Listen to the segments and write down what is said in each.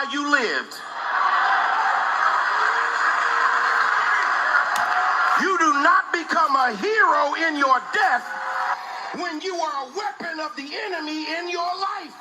why you lived. You do not become a hero in your death when you are a weapon of the enemy in your life.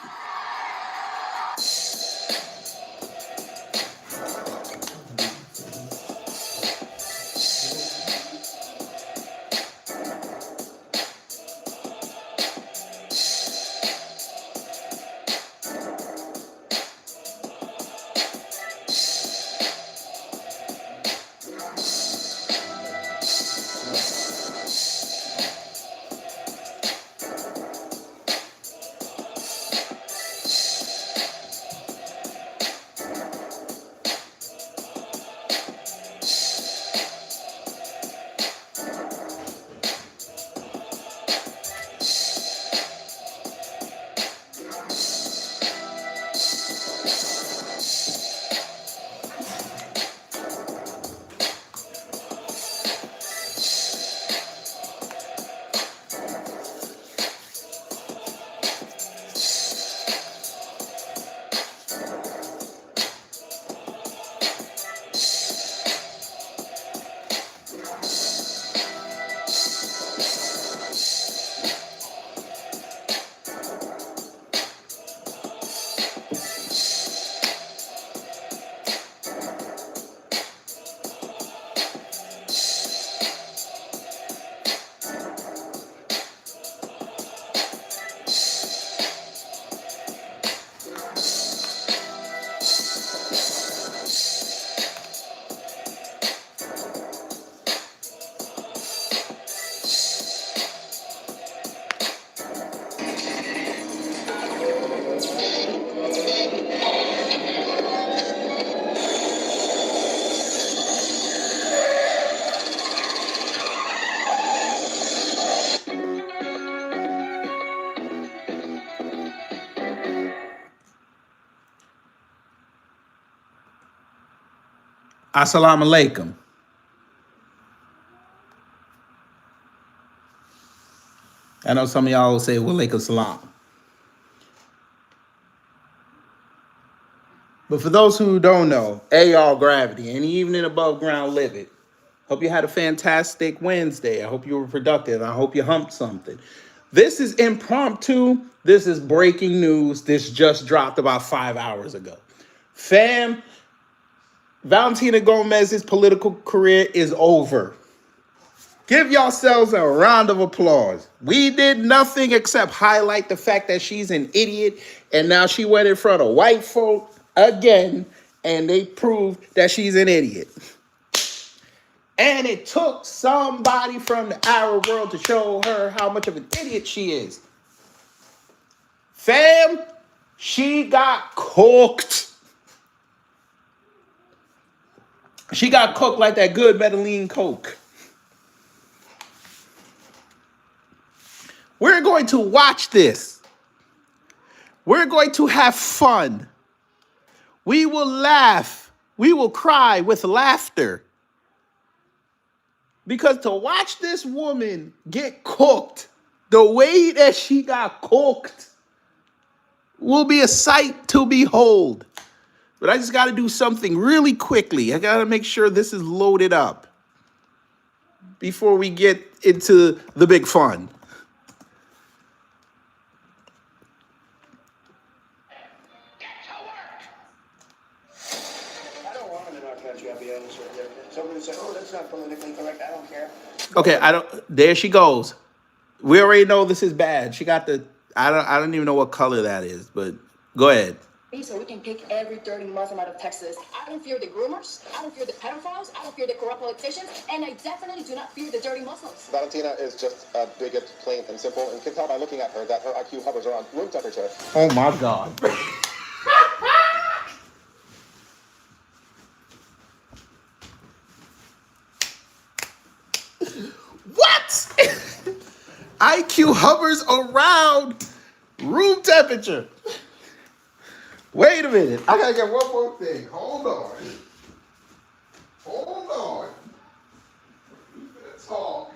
Assalamu alaikum. I know some of y'all will say, well, alaikum salam. But for those who don't know, y'all gravity, any evening above ground, live it. Hope you had a fantastic Wednesday. I hope you were productive. I hope you humped something. This is impromptu. This is breaking news. This just dropped about 5 hours ago. Fam, Valentina Gomez's political career is over. Give yourselves a round of applause. We did nothing except highlight the fact that she's an idiot, and now she went in front of white folk again, and they proved that she's an idiot. And it took somebody from the Arab world to show her how much of an idiot she is. Fam, she got cooked. She got cooked like that good Medellin Coke. We're going to watch this. We're going to have fun. We will laugh. We will cry with laughter. Because to watch this woman get cooked the way that she got cooked will be a sight to behold. But I just got to do something really quickly. I got to make sure this is loaded up before we get into the big fun. I don't want to in our country, I'll be honest with you. Somebody say, oh, that's not politically correct. I don't care. Okay, there she goes. We already know this is bad. She got the I don't even know what color that is, but go ahead. So we can kick every dirty Muslim out of Texas. I don't fear the groomers. I don't fear the pedophiles. I don't fear the corrupt politicians. And I definitely do not fear the dirty Muslims. Valentina is just a bigot, plain and simple, and can tell by looking at her that her IQ hovers around room temperature. Oh my God. What? IQ hovers around room temperature. Wait a minute. I gotta get one more thing. Hold on. Hold on. Who's gonna talk?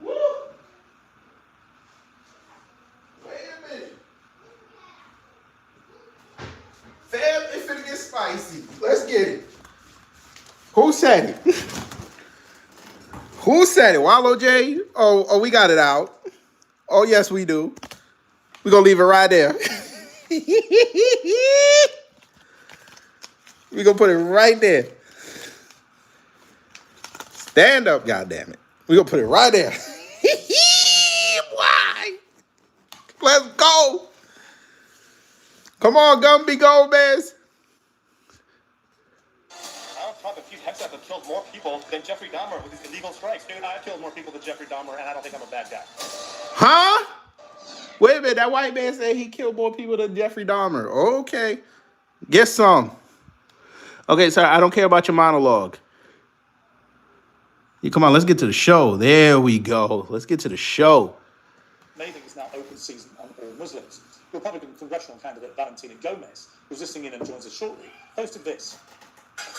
Woo! Wait a minute. Fam, Who said it? Who said it? Wallow J? Oh, we got it out. Oh, yes, we do. We're going to leave it right there. We're going to put it right there. Stand up, goddammit. We're going to put it right there. Why? Let's go. Come on, Gumby Gomez. Donald Trump accused Hexath have killed more people than Jeffrey Dahmer with his illegal strikes. Dude, I've killed more people than Jeffrey Dahmer, and I don't think I'm a bad guy. Huh? Wait a minute. That white man said he killed more people than Jeffrey Dahmer. Okay. Get some. Okay, sorry. I don't care about your monologue. Come on, let's get to the show. There we go. Let's get to the show. Amazing is now open season on all Muslims. Republican congressional candidate Valentina Gomez, who's listening in and joins us shortly, posted this.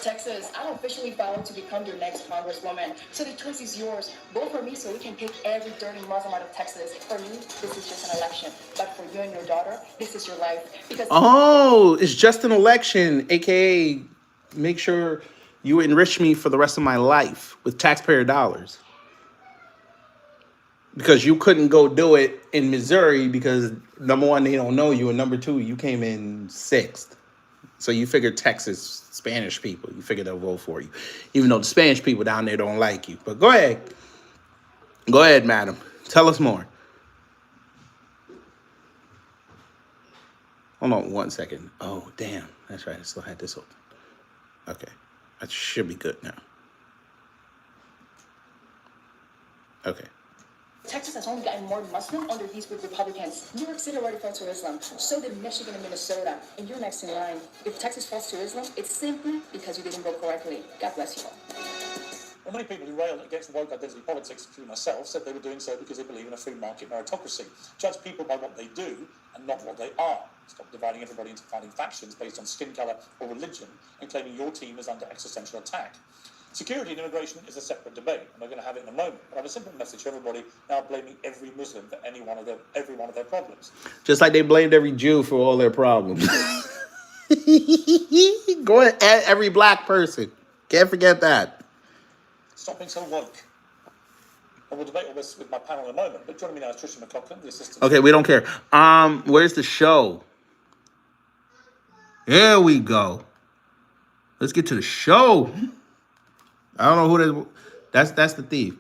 Texas, I'm officially vowing to become your next congresswoman. So the choice is yours. Vote for me so we can pick every dirty Muslim out of Texas. For me, this is just an election. But for you and your daughter, this is your life. Because It's just an election, aka make sure you enrich me for the rest of my life with taxpayer dollars. Because you couldn't go do it in Missouri because number one, they don't know you, and number two, you came in 6th. So you figured Texas Spanish people, you figured they'll vote for you. Even though the Spanish people down there don't like you. But go ahead. Go ahead, madam. Tell us more. Hold on 1 second. Oh, damn. That's right. I still had this open. Okay. That should be good now. Okay. Texas has only gotten more Muslim under these good Republicans. New York City already fell to Islam. So did Michigan and Minnesota. And you're next in line. If Texas falls to Islam, it's simply because you didn't vote correctly. God bless you all. Well, many people who rail against woke identity politics, including myself, said they were doing so because they believe in a free market meritocracy. Judge people by what they do and not what they are. Stop dividing everybody into fighting factions based on skin colour or religion and claiming your team is under existential attack. Security and immigration is a separate debate, and we're going to have it in a moment. But I have a simple message to everybody now blaming every Muslim for every one of their problems. Just like they blamed every Jew for all their problems. Go ahead, add every black person. Can't forget that. Stop being so woke. And we'll debate all this with my panel in a moment. But joining me now is Trisha McLaughlin, the assistant. Okay, we don't care. Where's the show? There we go. Let's get to the show. I don't know who that's the thief.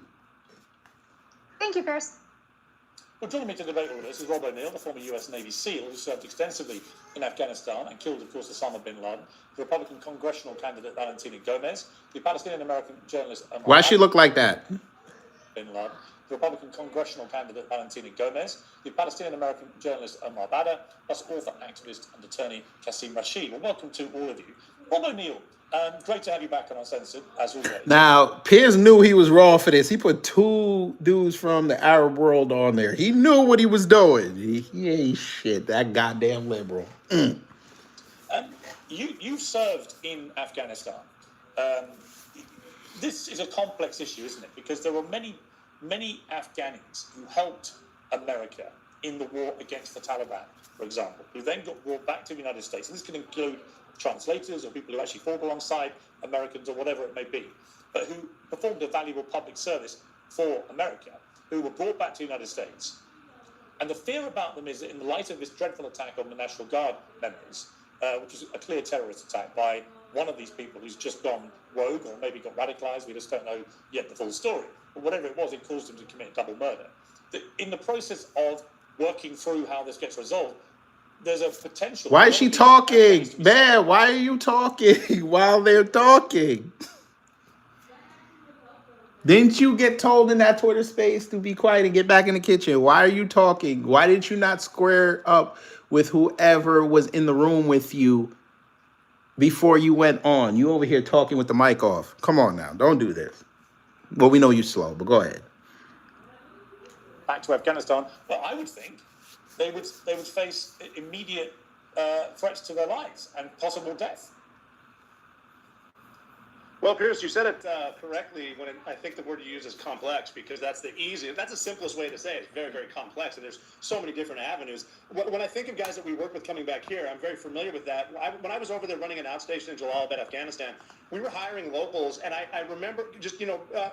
Thank you, Piers. Well, joining me to debate all this is Rob O'Neill, the former US Navy SEAL who served extensively in Afghanistan and killed, of course, Osama bin Laden, the Republican congressional candidate Valentina Gomez, the Palestinian-American journalist... Why does she look like that? Bin Laden, the Republican congressional candidate Valentina Gomez, the Palestinian-American journalist Omar Badr, plus author, activist and attorney Kassim Rashid. Well, welcome to all of you. Rob O'Neill, great to have you back on Uncensored, as always. Now, Piers knew he was raw for this. He put 2 dudes from the Arab world on there. He knew what he was doing. He ain't shit, that goddamn liberal. You've served in Afghanistan. This is a complex issue, isn't it? Because there were many Afghans who helped America in the war against the Taliban, for example, who then got brought back to the United States. And this can include translators or people who actually fought alongside Americans or whatever it may be, but who performed a valuable public service for America, who were brought back to the United States. And the fear about them is that in the light of this dreadful attack on the National Guard members, which is a clear terrorist attack by one of these people who's just gone rogue or maybe got radicalized, we just don't know yet the full story, but whatever it was, it caused him to commit double murder. In the process of working through how this gets resolved, there's a potential... Why is she talking? Man, why are you talking while they're talking? Didn't you get told in that Twitter space to be quiet and get back in the kitchen? Why are you talking? Why did you not square up with whoever was in the room with you before you went on? You over here talking with the mic off. Come on now. Don't do this. Well, we know you're slow, but go ahead. Back to Afghanistan. Well, I would think they would face immediate threats to their lives and possible death. Well, Piers, you said it correctly when I think the word you use is complex, because that's the simplest way to say it. It's very, very complex, and there's so many different avenues. When I think of guys that we work with coming back here, I'm very familiar with that. When I was over there running an outstation in Jalalabad, Afghanistan, we were hiring locals, and I remember just,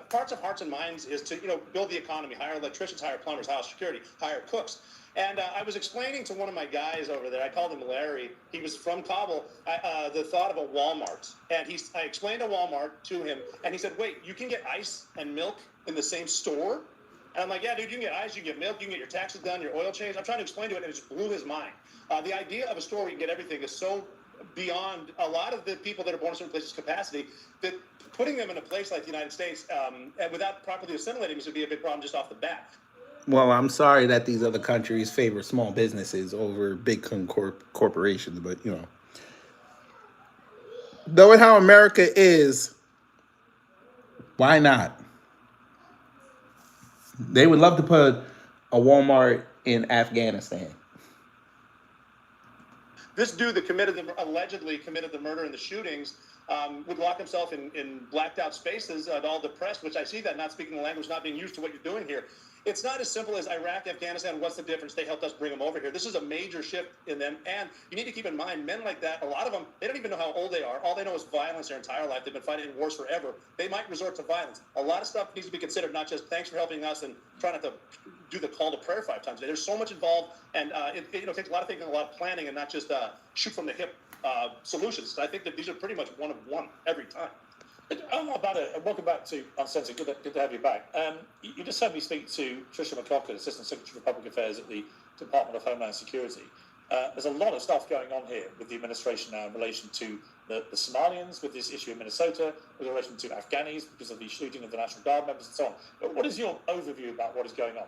parts of Hearts and Minds is to, build the economy, hire electricians, hire plumbers, hire security, hire cooks. And I was explaining to one of my guys over there, I called him Larry, he was from Kabul, the thought of a Walmart. And I explained a Walmart to him, and he said, wait, you can get ice and milk in the same store? And I'm like, yeah, dude, you can get ice, you can get milk, you can get your taxes done, your oil change. I'm trying to explain to it, and it just blew his mind. The idea of a store where you can get everything is so beyond a lot of the people that are born in certain places' capacity that putting them in a place like the United States and without properly assimilating this would be a big problem just off the bat. Well, I'm sorry that these other countries favor small businesses over big corporations, but knowing how America is, why not? They would love to put a Walmart in Afghanistan. This dude that allegedly committed the murder and the shootings would lock himself in blacked out spaces, all depressed, which I see that not speaking the language, not being used to what you're doing here. It's not as simple as Iraq, Afghanistan, what's the difference? They helped us bring them over here. This is a major shift in them. And you need to keep in mind, men like that, a lot of them, they don't even know how old they are. All they know is violence their entire life. They've been fighting in wars forever. They might resort to violence. A lot of stuff needs to be considered, not just thanks for helping us and try not to do the call to prayer 5 times a day. There's so much involved, and it takes a lot of thinking, a lot of planning, and not just shoot from the hip solutions. I think that these are pretty much one of one every time. Welcome back to Uncensored. Good to have you back. You just heard me speak to Tricia McLaughlin, Assistant Secretary for Public Affairs at the Department of Homeland Security. There's a lot of stuff going on here with the administration now in relation to the Somalians, with this issue in Minnesota, with relation to Afghanis because of the shooting of the National Guard members and so on. But what is your overview about what is going on?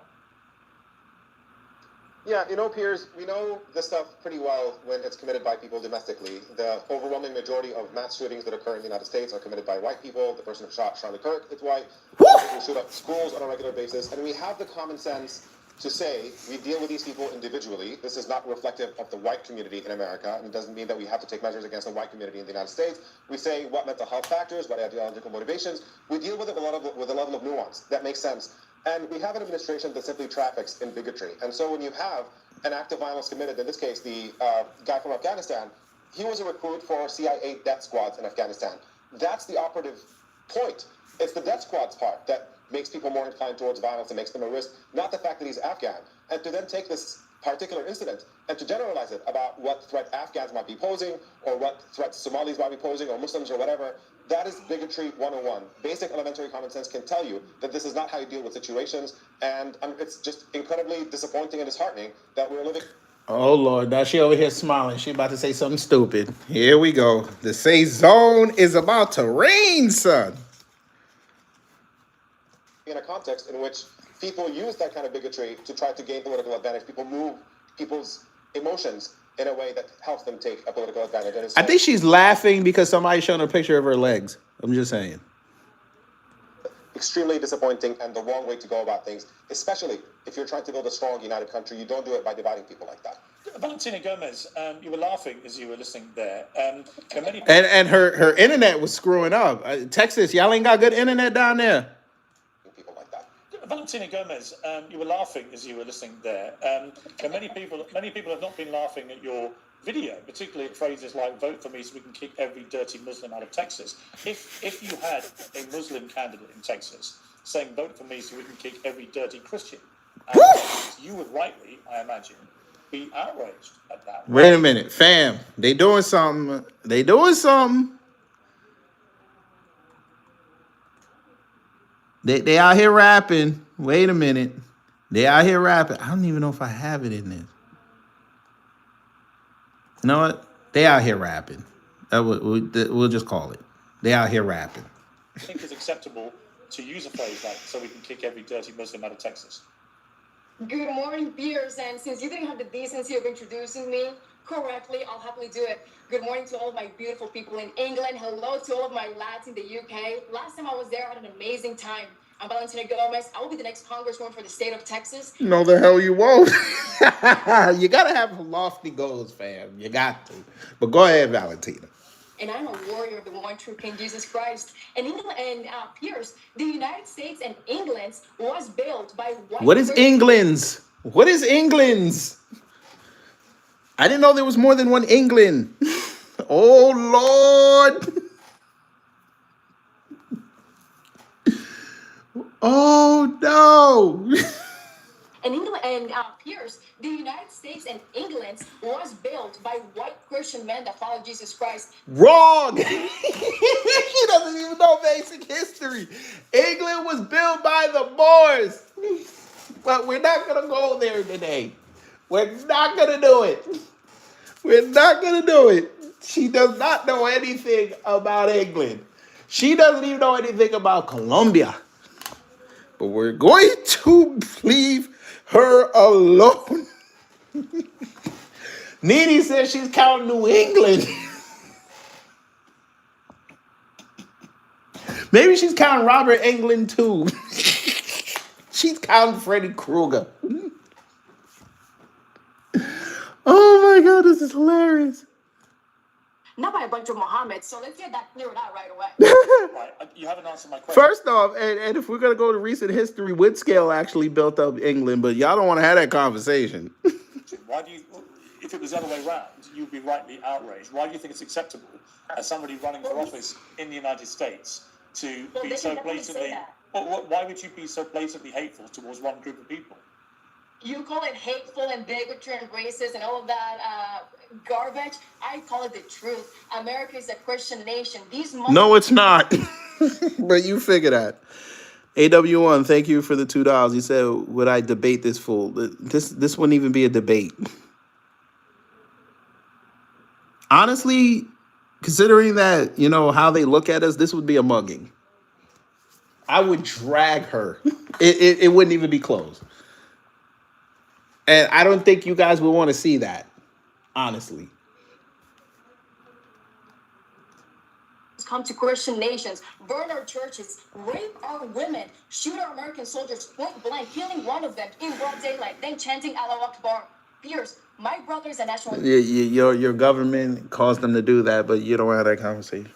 Yeah, Piers, we know this stuff pretty well when it's committed by people domestically. The overwhelming majority of mass shootings that occur in the United States are committed by white people. The person who shot Charlie Kirk is white. People who shoot up schools on a regular basis. And we have the common sense to say we deal with these people individually. This is not reflective of the white community in America, and it doesn't mean that we have to take measures against the white community in the United States. We say what mental health factors, what ideological motivations. We deal with it with a level of nuance that makes sense. And we have an administration that simply traffics in bigotry. And so when you have an act of violence committed, in this case, the guy from Afghanistan, he was a recruit for CIA death squads in Afghanistan. That's the operative point. It's the death squads part that makes people more inclined towards violence and makes them a risk, not the fact that he's Afghan. And to then take this particular incident and to generalize it about what threat Afghans might be posing or what threats Somalis might be posing or Muslims or whatever, that is bigotry 101. Basic elementary common sense can tell you that this is not how you deal with situations, and it's just incredibly disappointing and disheartening that we're living. Oh, Lord. Now she over here smiling. She about to say something stupid. Here we go. The safe zone is about to rain, son. In a context in which people use that kind of bigotry to try to gain political advantage, people move people's emotions in a way that helps them take a political advantage. And I think she's laughing because somebody's showing a picture of her legs. I'm just saying. Extremely disappointing and the wrong way to go about things, especially if you're trying to build a strong, united country. You don't do it by dividing people like that. Valentina Gomez, you were laughing as you were listening there. And her internet was screwing up. Texas, y'all ain't got good internet down there. People like that. Valentina Gomez, you were laughing as you were listening there. And many people have not been laughing at your video, particularly at phrases like "vote for me so we can kick every dirty Muslim out of Texas." If you had a Muslim candidate in Texas saying "vote for me so we can kick every dirty Christian out of Texas," you would rightly, I imagine, be outraged at that. Wait a minute, fam. They doing something. They out here rapping. Wait a minute. They out here rapping. I don't even know if I have it in this. You know what? They out here rapping. We'll just call it. They out here rapping. I think it's acceptable to use a phrase like "so we can kick every dirty Muslim out of Texas." Good morning, Piers. And since you didn't have the decency of introducing me correctly, I'll happily do it. Good morning to all of my beautiful people in England. Hello to all of my lads in the UK. Last time I was there, I had an amazing time. I'm Valentina Gomez. I will be the next congresswoman for the state of Texas. No, the hell you won't. You gotta have lofty goals, fam. You got to. But go ahead, Valentina. And I'm a warrior of the one true King Jesus Christ. And England and Piers, the United States and England was built by white. What is England's? What is England's? I didn't know there was more than one England. Oh, Lord. Oh no. And England and Piers, the United States and England was built by white Christian men that followed Jesus Christ. Wrong. He doesn't even know basic history. England was built by the Moors. But we're not going to go there today. We're not going to do it. We're not going to do it. She does not know anything about England. She doesn't even know anything about Colombia. But we're going to leave her alone. Nene says she's counting New England. Maybe she's counting Robert Englund too. She's counting Freddy Krueger. Oh my God, this is hilarious. Not by a bunch of Mohammeds, so let's get that cleared out right away. Right, you haven't answered my question. First off, and if we're going to go to recent history, Woodscale actually built up England, but y'all don't want to have that conversation. Why do you, if it was the other way around, you'd be rightly outraged. Why do you think it's acceptable as somebody running for office in the United States to be so blatantly... Why would you be so blatantly hateful towards one group of people? You call it hateful and bigotry and racist and all of that garbage. I call it the truth. America is a Christian nation. These No, it's not. But you figure that. AW1, thank you for the $2. He said, would I debate this fool? This wouldn't even be a debate. Honestly, considering that, you know, how they look at us, this would be a mugging. I would drag her. It wouldn't even be close. And I don't think you guys would want to see that, honestly. Come to Christian nations, burn our churches, rape our women, shoot our American soldiers point blank, killing one of them in broad daylight, then chanting Allah Akbar. Piers, my brother is a national... Your government caused them to do that, but you don't have that conversation.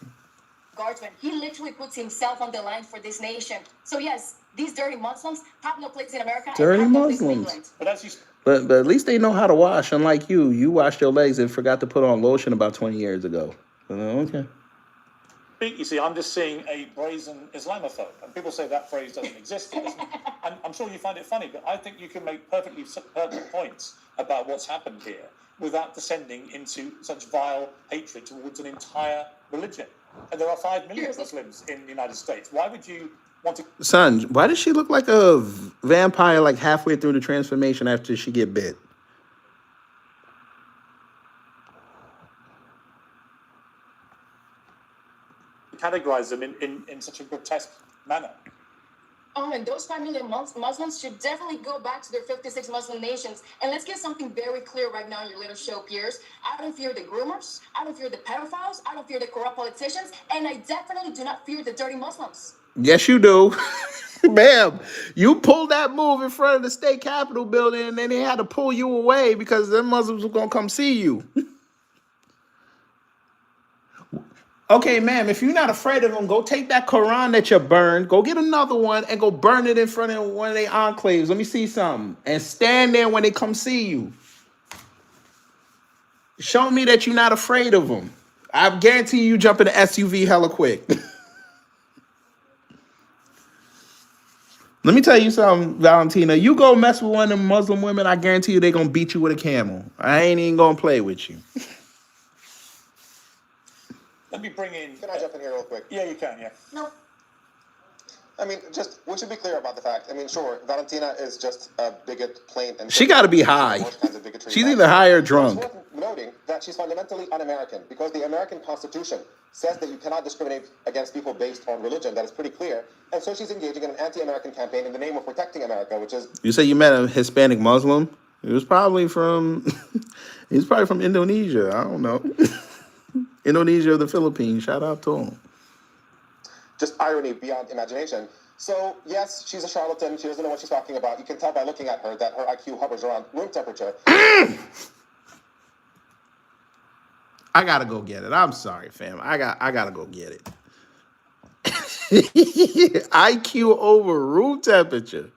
Guardsman, he literally puts himself on the line for this nation. So yes, these dirty Muslims have no place in America. Dirty and have no place in Muslims. England. But as you... But at least they know how to wash, unlike you. You washed your legs and forgot to put on lotion about 20 years ago. Okay. You see, I'm just seeing a brazen Islamophobe, and people say that phrase doesn't exist. It doesn't. I'm sure you find it funny, but I think you can make perfectly pertinent points about what's happened here without descending into such vile hatred towards an entire religion. And there are 5 million Muslims in the United States. Why would you want to... Son, why does she look like a vampire like halfway through the transformation after she get bit? categorize them in such a grotesque manner? Oh, and those 5 million Muslims should definitely go back to their 56 Muslim nations. And let's get something very clear right now in your little show, Piers. I don't fear the groomers. I don't fear the pedophiles. I don't fear the corrupt politicians. And I definitely do not fear the dirty Muslims. Yes, you do. Ma'am, you pulled that move in front of the state capitol building, and then they had to pull you away because them Muslims were going to come see you. Okay, ma'am, if you're not afraid of them, go take that Quran that you burned, go get another one, and go burn it in front of one of their enclaves. Let me see something. And stand there when they come see you. Show me that you're not afraid of them. I guarantee you jump in the SUV hella quick. Let me tell you something, Valentina. You go mess with one of them Muslim women, I guarantee you they're going to beat you with a camel. I ain't even going to play with you. Let me bring in... Can I jump in here real quick? Yeah, you can, yeah. No. I mean, just, we should be clear about the fact. I mean, sure, Valentina is just a bigot, plain and... She got to be high. She's either high or drunk. It's worth noting that she's fundamentally un-American, because the American Constitution says that you cannot discriminate against people based on religion. That is pretty clear. And so she's engaging in an anti-American campaign in the name of protecting America, which is... You say you met a Hispanic Muslim? He was probably from... He's probably from Indonesia. I don't know. Indonesia or the Philippines. Shout out to him. Just irony beyond imagination. So, yes, she's a charlatan. She doesn't know what she's talking about. You can tell by looking at her that her IQ hovers around room temperature. I gotta go get it. I'm sorry, fam. I gotta go get it. IQ over room temperature.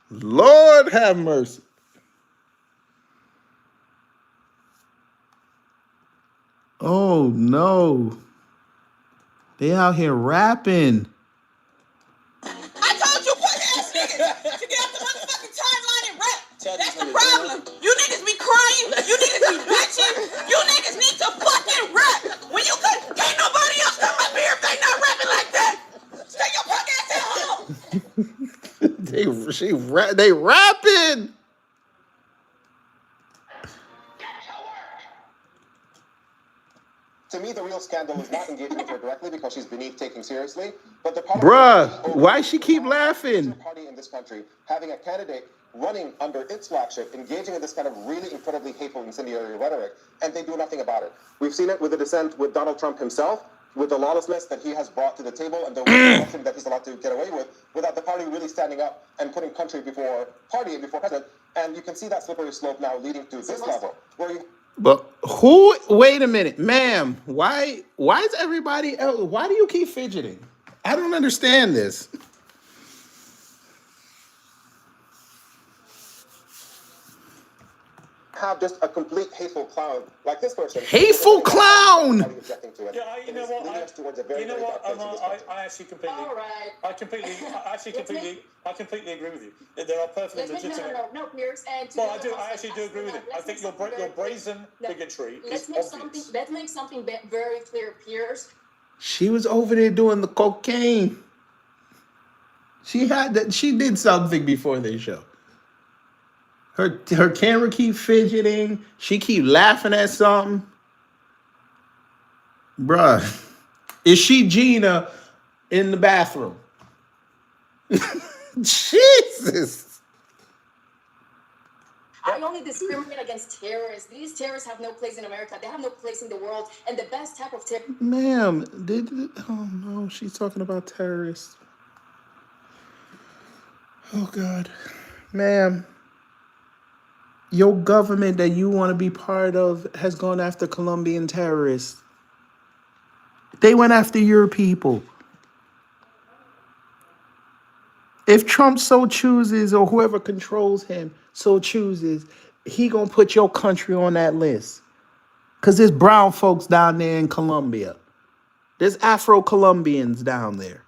Lord have mercy. Oh no. They out here rapping. I told They rapping. To me, the real scandal is not engaging with her directly because she's beneath taking seriously, but the problem Bruh, why she keep laughing? party in this country having a candidate running under its flagship, engaging in this kind of really incredibly hateful, incendiary rhetoric, and they do nothing about it. We've seen it with the dissent with Donald Trump himself, with the lawlessness that he has brought to the table, and the corruption that he's allowed to get away with, without the party really standing up and putting country before party and before president. And you can see that slippery slope now leading to this level, where you. But who? Wait a minute, ma'am. Why is everybody else? Why do you keep fidgeting? I don't understand this. Have just a complete hateful clown like this person. Hateful clown. Yeah, you know what? I actually completely. All right. I completely agree with you. There are perfectly legitimate. No, Piers. And Well, I actually do agree with you. I think your brazen bigotry is obvious. Let's make something very clear, Piers. She was over there doing the cocaine. She did something before this show. Her camera keep fidgeting. She keep laughing at something. Bruh, is she Gina in the bathroom? Jesus. I only discriminate against terrorists. These terrorists have no place in America. They have no place in the world. And the best type of terrorist. Ma'am, oh no, she's talking about terrorists. Oh God. Ma'am, your government that you want to be part of has gone after Colombian terrorists. They went after your people. If Trump so chooses, or whoever controls him so chooses, he gonna put your country on that list. Because there's brown folks down there in Colombia. There's Afro-Colombians down there.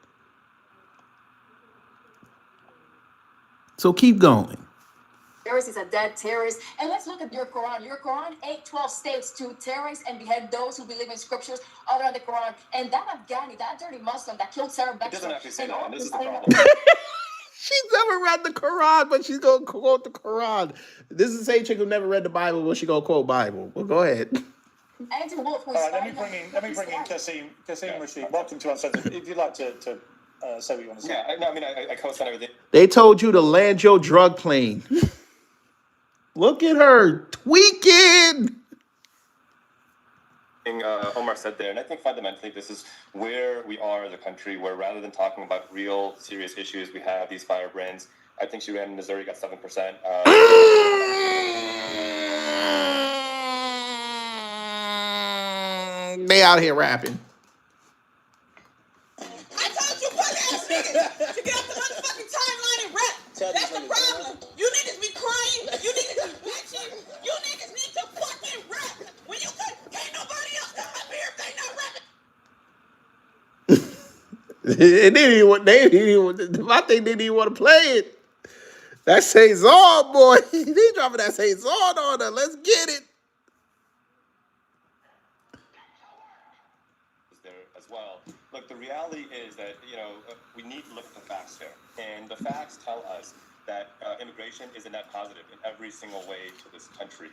So keep going. Terrorist is a dead terrorist. And let's look at your Quran. Your Quran, 12 states to terrorize and behead those who believe in scriptures other than the Quran. And that Afghani, that dirty Muslim that killed Sarah Beckstrom. It doesn't actually say that, and this is the problem. She's never read the Quran, but she's going to quote the Quran. This is the same chick who never read the Bible, but she's going to quote Bible. Well, go ahead. Andrew Wolf, All right, let me bring in Kasim Rashid. Welcome to Uncensored. If you'd like to say what you want to say. Yeah, I co-sign everything. They told you to land your drug plane. Look at her tweaking. Omar said there, and I think fundamentally this is where we are as a country, where rather than talking about real serious issues, we have these firebrands. I think she ran in Missouri, got 7%. They out here rapping. I told you, what ass niggas to get off the motherfucking timeline and rap. That's the problem. You niggas be crying. You niggas be bitching. You niggas need to fucking rap. When you can't nobody else come up here if they not rapping. My thing didn't even want to play it. That Cezanne, boy. He dropping that Cezanne on her. Let's get it. There as well. Look, the reality is that, we need to look at the facts here. And the facts tell us that immigration is a net positive in every single way to this country.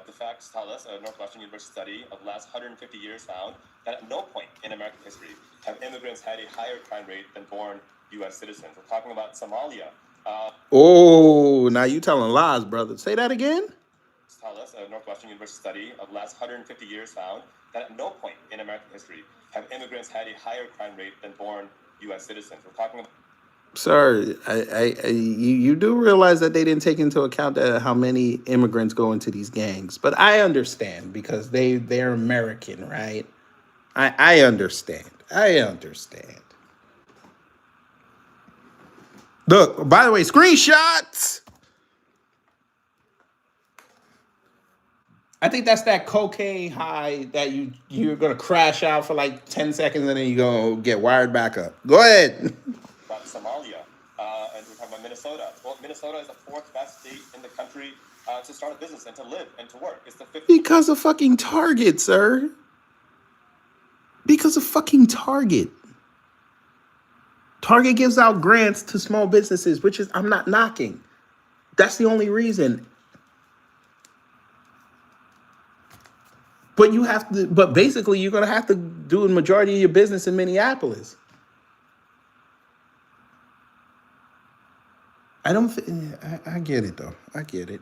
The facts tell us, a Northwestern University study of the last 150 years found that at no point in American history have immigrants had a higher crime rate than born U.S. citizens. We're talking about Somalia. Oh, now you telling lies, brother. Say that again. Tell us, a Northwestern University study of the last 150 years found that at no point in American history have immigrants had a higher crime rate than born U.S. citizens. We're talking about. Sir, you do realize that they didn't take into account how many immigrants go into these gangs. But I understand because they're American, right? I understand. Look, by the way, screenshots. I think that's that cocaine high that you're going to crash out for like 10 seconds and then you're going to get wired back up. Go ahead. About Somalia, and we're talking about Minnesota. Well, Minnesota is the fourth best state in the country to start a business and to live and to work. It's the fifth. Because of fucking Target, sir. Because of fucking Target. Target gives out grants to small businesses, which is, I'm not knocking. That's the only reason. But you have to, but basically you're going to have to do the majority of your business in Minneapolis. I get it though. I get it.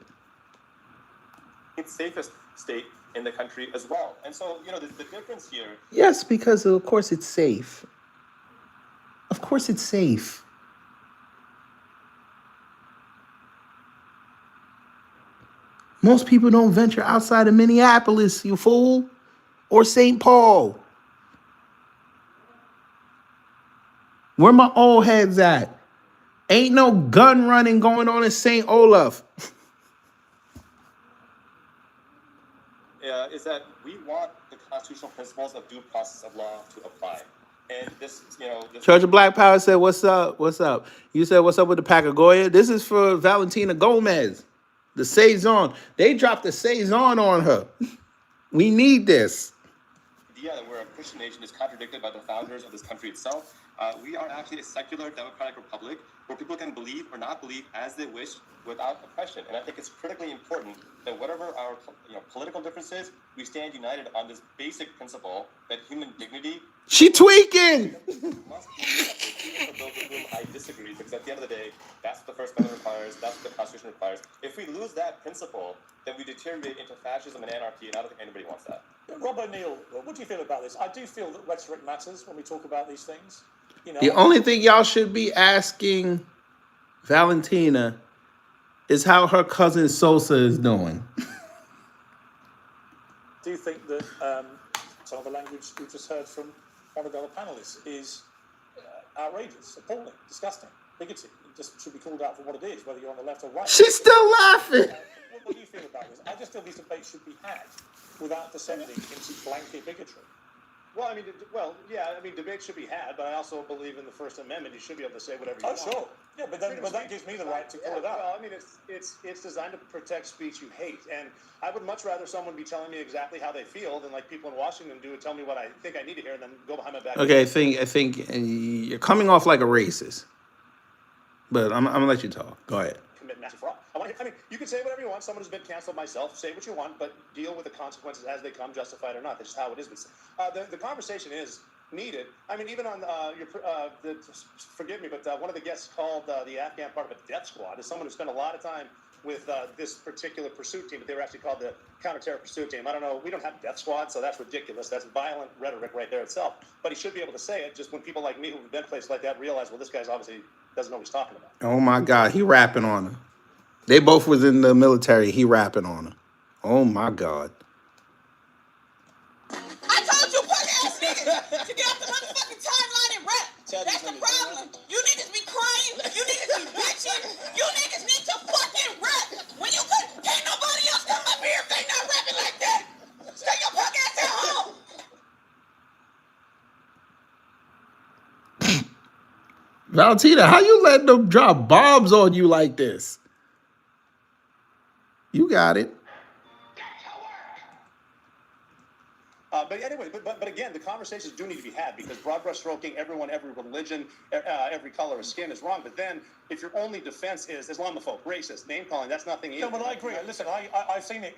It's safest state in the country as well. And so, the difference here. Yes, because of course it's safe. Of course it's safe. Most people don't venture outside of Minneapolis, you fool, or St. Paul. Where my old heads at? Ain't no gun running going on in St. Olaf. Is that we want the constitutional principles of due process of law to apply. And this. Church of Black Power said, what's up? What's up? You said, what's up with the Packagoya? This is for Valentina Gomez. The Saison. They dropped the Saison on her. We need this. The idea that we're a Christian nation is contradicted by the founders of this country itself. We are actually a secular democratic republic where people can believe or not believe as they wish without oppression. And I think it's critically important that whatever our political differences, we stand united on this basic principle that human dignity. She tweaking. Must be for those with whom I disagree, because at the end of the day, that's what the First Amendment requires, that's what the Constitution requires. If we lose that principle, then we deteriorate into fascism and anarchy, and I don't think anybody wants that. Rob O'Neill, what do you feel about this? I do feel that rhetoric matters when we talk about these things. The only thing y'all should be asking Valentina is how her cousin Sosa is doing. Do you think that some of the language we just heard from one of the other panelists is outrageous, appalling, disgusting, bigoted? It just should be called out for what it is, whether you're on the left or right. She's still laughing. What do you feel about this? I just feel these debates should be had without descending into blanket bigotry. Well, debates should be had, but I also believe in the First Amendment. You should be able to say whatever you want. Oh, sure. Yeah, but that gives me the right to call it out. Well, it's designed to protect speech you hate, and I would much rather someone be telling me exactly how they feel than like people in Washington do and tell me what I think I need to hear, and then go behind my back. Okay, I think you're coming off like a racist, but I'm gonna let you talk. Go ahead. Commit massive fraud. You can say whatever you want. Someone who's been canceled, myself, say what you want, but deal with the consequences as they come, justified or not. That's just how it is. The conversation is needed. Even on forgive me, but one of the guests called the Afghan part of a death squad is someone who spent a lot of time with this particular pursuit team, but they were actually called the counter-terror pursuit team. I don't know. We don't have death squad, so that's ridiculous. That's violent rhetoric right there itself. But he should be able to say it. Just when people like me who've been places like that realize, well, this guy's obviously doesn't know what he's talking about. Oh my God, he rapping on her. They both was in the military. He rapping on her. Oh my God. I told you, put ass niggas to get off the motherfucking timeline and rap. That's the problem. You niggas be crying. You niggas be bitching. You niggas need to fucking rap. When you could, can't nobody else come up here if they not rapping like that. Stay your punk ass at home. Valentina, how you letting them drop bombs on you like this? You got it. But anyway, but again, the conversations do need to be had, because broad brush stroking everyone, every religion, every color of skin is wrong. But then, if your only defense is Islamophobe, racist, name calling, that's nothing either. No, but I agree. Listen, I've seen it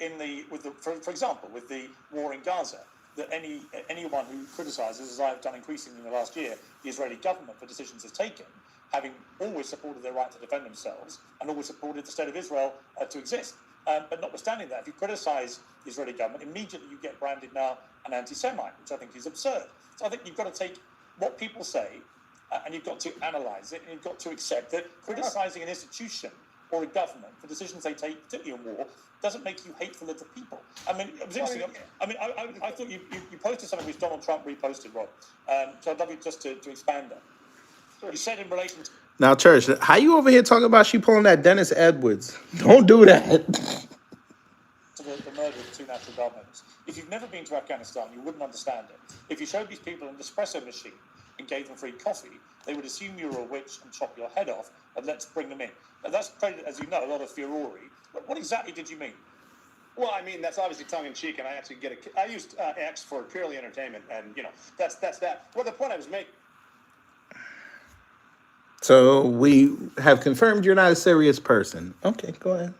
for example, with the war in Gaza, that anyone who criticises, as I've done increasingly in the last year, the Israeli government for decisions it's taken, having always supported their right to defend themselves and always supported the state of Israel to exist. But notwithstanding that, if you criticise the Israeli government, immediately you get branded now an anti-Semite, which I think is absurd. So I think you've got to take what people say and you've got to analyse it, and you've got to accept that criticising an institution or a government for decisions they take, particularly in war, doesn't make you hateful of the people. It was interesting. I thought you posted something which Donald Trump reposted, Rob. So I'd love you just to expand on. Sure. You said in relation to... Now, Church, how you over here talking about she pulling that Dennis Edwards? Don't do that. To the murder of 2 National Guard members. If you've never been to Afghanistan, you wouldn't understand it. If you showed these people an espresso machine and gave them free coffee, they would assume you were a witch and chop your head off, and let's bring them in. Now, that's created, as you know, a lot of furore. But what exactly did you mean? Well, that's obviously tongue-in-cheek, and I actually I used X for purely entertainment, and, that's that. Well, the point I was making... So we have confirmed you're not a serious person. Okay, go ahead.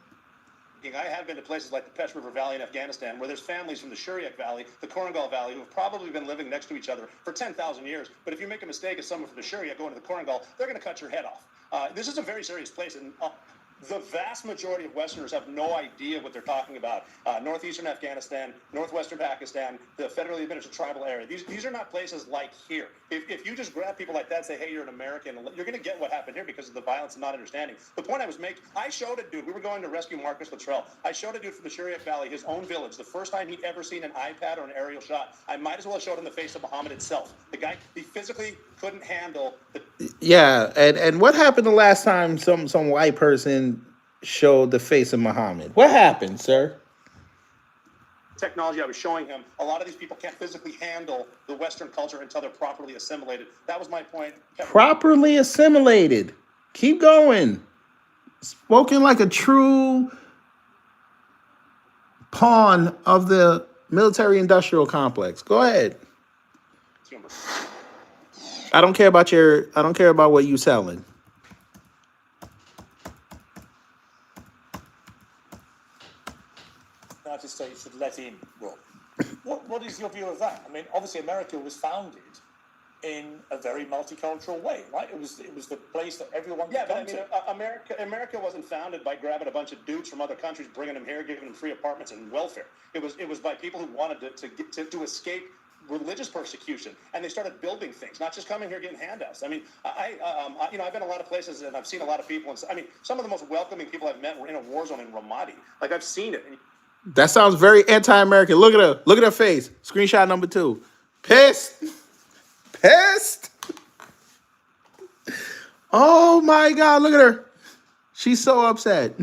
I have been to places like the Pesh River Valley in Afghanistan, where there's families from the Shuriak Valley, the Korengal Valley, who have probably been living next to each other for 10,000 years. But if you make a mistake as someone from the Shuriak going to the Korengal, they're going to cut your head off. This is a very serious place, and the vast majority of Westerners have no idea what they're talking about. Northeastern Afghanistan, northwestern Pakistan, the federally administered tribal area. These are not places like here. If you just grab people like that and say, hey, you're an American, you're going to get what happened here because of the violence and not understanding. The point I was making, I showed a dude, we were going to rescue Marcus Luttrell. I showed a dude from the Shuriak Valley, his own village, the first time he'd ever seen an iPad or an aerial shot. I might as well have showed him the face of Muhammad itself. The guy, he physically couldn't handle the... Yeah, and what happened the last time some white person showed the face of Muhammad? What happened, sir? Technology I was showing him, a lot of these people can't physically handle the Western culture until they're properly assimilated. That was my point. Properly assimilated. Keep going. Spoken like a true pawn of the military-industrial complex. Go ahead. I don't care about what you selling. United States should let in run. What is your view of that? I mean, obviously America was founded in a very multicultural way, right? It was the place that everyone could come to. America wasn't founded by grabbing a bunch of dudes from other countries, bringing them here, giving them free apartments and welfare. It was by people who wanted to escape religious persecution, and they started building things, not just coming here getting handouts. I mean, I've been a lot of places and I've seen a lot of people, and I mean, some of the most welcoming people I've met were in a war zone in Ramadi. Like, I've seen it. That sounds very anti-American. Look at her. Look at her face. Screenshot number 2. Pissed. Pissed. Oh my God. Look at her. She's so upset.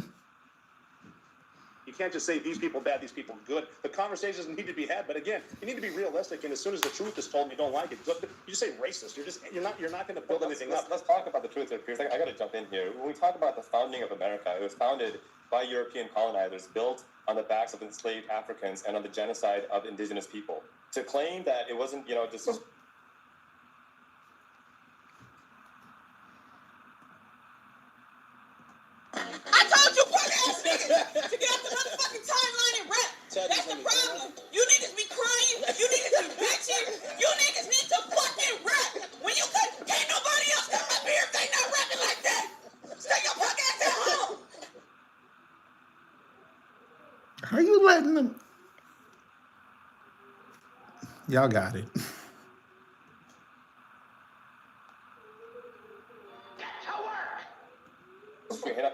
You can't just say these people bad, these people good. The conversations need to be had, but again, you need to be realistic. And as soon as the truth is told, and you don't like it. You just say racist. You're not going to build anything up. Let's talk about the truth here, Piers. I got to jump in here. When we talk about the founding of America, it was founded by European colonizers, built on the backs of enslaved Africans and on the genocide of indigenous people. To claim that it wasn't, just... I told you, punk ass niggas, to get off the motherfucking timeline and rap. That's the problem. You niggas be crying. You niggas be bitching. You niggas need to fucking rap. When you can't nobody else come up here if they not rapping like that. Stay your punk ass at home. How you letting them? Y'all got it.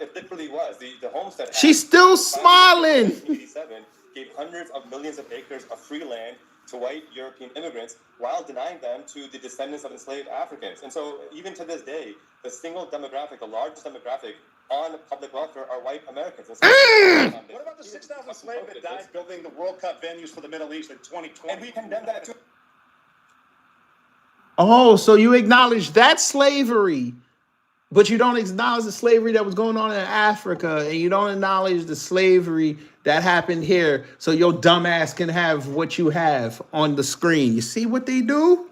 It literally was. The homestead... She's still smiling. 1987 gave hundreds of millions of acres of free land to white European immigrants while denying them to the descendants of enslaved Africans. And so even to this day, the single demographic, the largest demographic on public welfare are white Americans. What about the 6,000 slaves that died building the World Cup venues for the Middle East in 2020? And we condemn that too. Oh, so you acknowledge that slavery, but you don't acknowledge the slavery that was going on in Africa, and you don't acknowledge the slavery that happened here, so your dumb ass can have what you have on the screen. You see what they do?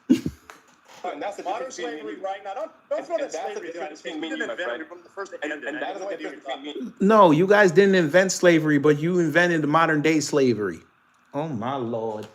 And that's the modern slavery right now. Don't throw that slavery thing. We didn't invent it from the first end. And that is the difference between me. No, you guys didn't invent slavery, but you invented the modern day slavery. Oh my Lord.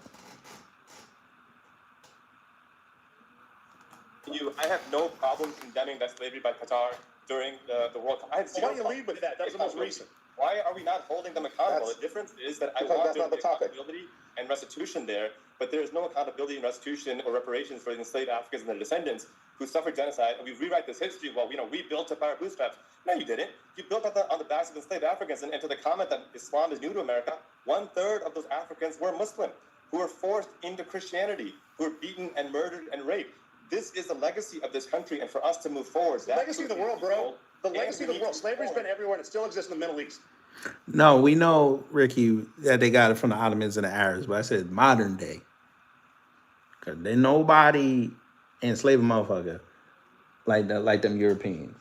I have no problem condemning that slavery by Qatar during the World Cup. Why do you lead with that? That's the most recent. Why are we not holding them accountable? The difference is that I want there to be accountability and restitution there, but there is no accountability and restitution or reparations for the enslaved Africans and their descendants who suffered genocide. And we rewrite this history. Well, we built up our bootstraps. No, you didn't. You built up on the backs of enslaved Africans. And to the comment that Islam is new to America, 1/3 of those Africans were Muslim, who were forced into Christianity, who were beaten and murdered and raped. This is the legacy of this country, and for us to move forward, it's the legacy of the world, bro. The legacy of the world. Slavery's been everywhere, and it still exists in the Middle East. No, we know, Ricky, that they got it from the Ottomans and the Arabs, but I said modern day. Because there's nobody enslaved a motherfucker like them Europeans.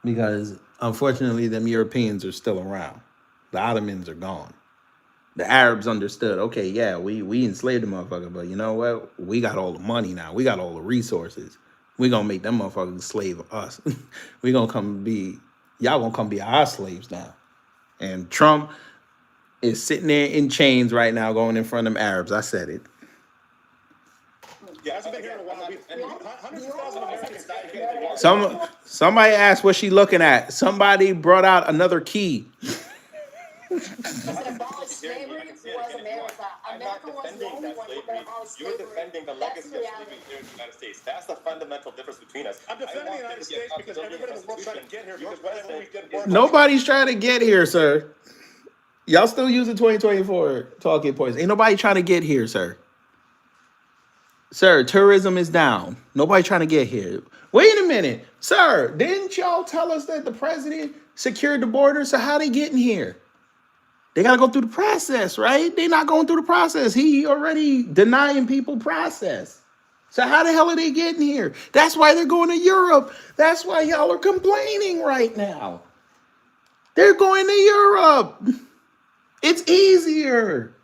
Because, unfortunately, them Europeans are still around. The Ottomans are gone. The Arabs understood, okay, yeah, we enslaved the motherfucker, but you know what? We got all the money now. We got all the resources. We gonna make them motherfuckers slave us. We gonna come be, y'all gonna come be our slaves now. And Trump is sitting there in chains right now, going in front of them Arabs. I said it. Yeah, hasn't been here in a while. Hundreds of thousands of Americans died here. Somebody asked what she looking at. Somebody brought out another key. Abolish slavery was America. I'm not defending that slavery. You're defending the legacy of slavery here in the United States. That's the fundamental difference between us. I'm defending the United States because everybody in the world trying to get here because whenever we get work. Nobody's trying to get here, sir. Y'all still using 2024 talking points. Ain't nobody trying to get here, sir. Sir, tourism is down. Nobody trying to get here. Wait a minute. Sir, didn't y'all tell us that the president secured the border? So how they getting here? They got to go through the process, right? They not going through the process. He already denying people process. So how the hell are they getting here? That's why they're going to Europe. That's why y'all are complaining right now. They're going to Europe. It's easier.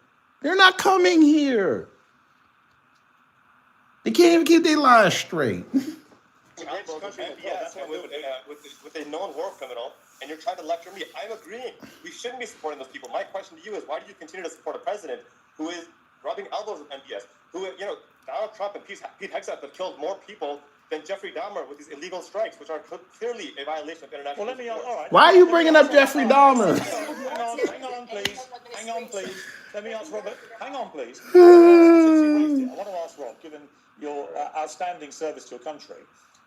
They're not coming here. They can't even keep their lives straight. With a known war criminal, and you're trying to lecture me. I'm agreeing. We shouldn't be supporting those people. My question to you is, why do you continue to support a president who is rubbing elbows with MBS? Who, Donald Trump and Pete Hegseth have killed more people than Jeffrey Dahmer with these illegal strikes, which are clearly a violation of international law. All right. Why are you bringing up Jeffrey Dahmer? Hang on, please. Hang on, please. Let me ask Robert. Hang on, please. Since you raised it, I want to ask Rob, given your outstanding service to your country,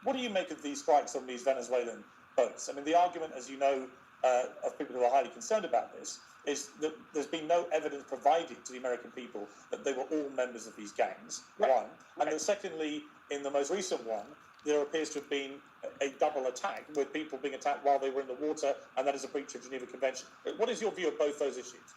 what do you make of these strikes on these Venezuelan boats? I mean, the argument, as you know, of people who are highly concerned about this, is that there's been no evidence provided to the American people that they were all members of these gangs, one. And then secondly, in the most recent one, there appears to have been a double attack, with people being attacked while they were in the water, and that is a breach of Geneva Convention. What is your view of both those issues?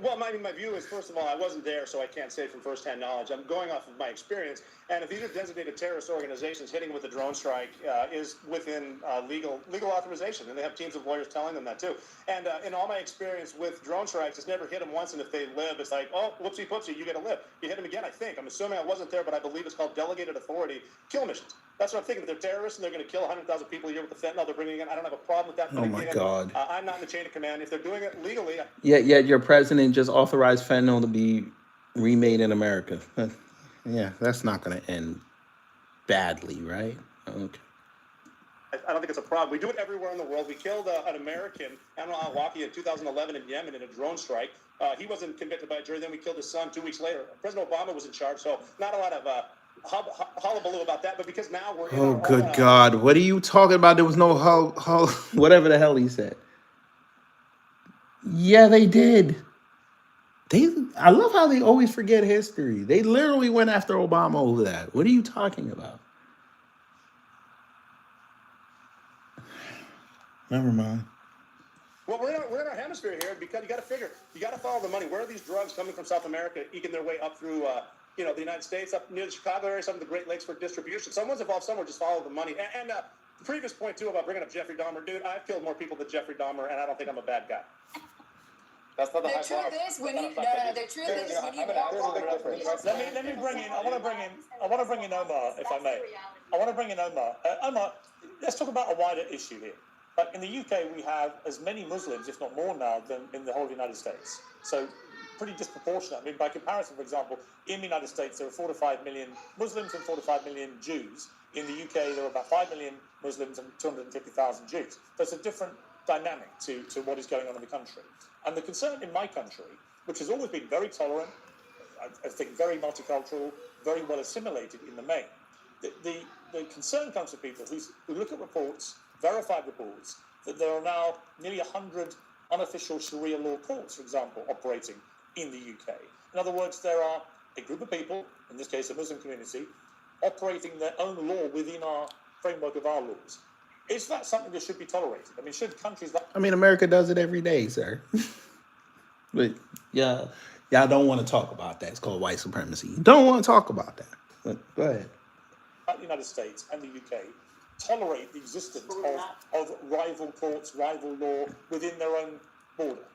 Well, my view is, first of all, I wasn't there, so I can't say from firsthand knowledge. I'm going off of my experience, and if these are designated terrorist organizations, hitting with a drone strike is within legal authorization, and they have teams of lawyers telling them that too. And in all my experience with drone strikes, it's never hit them once, and if they live, it's like, oh, whoopsie poopsie, you get to live. You hit them again, I think. I'm assuming I wasn't there, but I believe it's called delegated authority kill missions. That's what I'm thinking. If they're terrorists and they're going to kill 100,000 people a year with the fentanyl they're bringing in, I don't have a problem with that. Oh my God. I'm not in the chain of command. If they're doing it legally. Yet your president just authorized fentanyl to be remade in America. Yeah, that's not going to end badly, right? Okay. I don't think it's a problem. We do it everywhere in the world. We killed an American, Amal al-Awlaki, in 2011 in Yemen in a drone strike. He wasn't convicted by a jury. Then we killed his son 2 weeks later. President Obama was in charge, so not a lot of hullabaloo about that. But because now we're in good God. What are you talking about? There was no whatever the hell he said. Yeah, they did. I love how they always forget history. They literally went after Obama over that. What are you talking about? Never mind. Well, we're in our hemisphere here because you got to figure, you got to follow the money. Where are these drugs coming from South America, eking their way up through, the United States, up near the Chicago area, some of the Great Lakes for distribution? Someone's involved somewhere. Just follow the money. And the previous point too about bringing up Jeffrey Dahmer, dude, I've killed more people than Jeffrey Dahmer, and I don't think I'm a bad guy. That's not the high bar. The truth is, we need more. Let me bring in. I want to bring in Omar, if I may. I want to bring in Omar. Omar, let's talk about a wider issue here. Like in the UK, we have as many Muslims, if not more now, than in the whole United States. So pretty disproportionate. I mean, by comparison, for example, in the United States, there are 4 to 5 million Muslims and 4 to 5 million Jews. In the UK, there are about 5 million Muslims and 250,000 Jews. So it's a different dynamic to what is going on in the country. And the concern in my country, which has always been very tolerant, I think very multicultural, very well assimilated in the main, the concern comes to people who look at reports, verified reports, that there are now nearly 100 unofficial Sharia law courts, for example, operating in the UK. In other words, there are a group of people, in this case a Muslim community, operating their own law within our framework of our laws. Is that something that should be tolerated? I mean, should countries like... I mean, America does it every day, sir. But y'all don't want to talk about that. It's called white supremacy. You don't want to talk about that. But go ahead. The United States and the UK tolerate the existence of rival courts, rival law within their own border?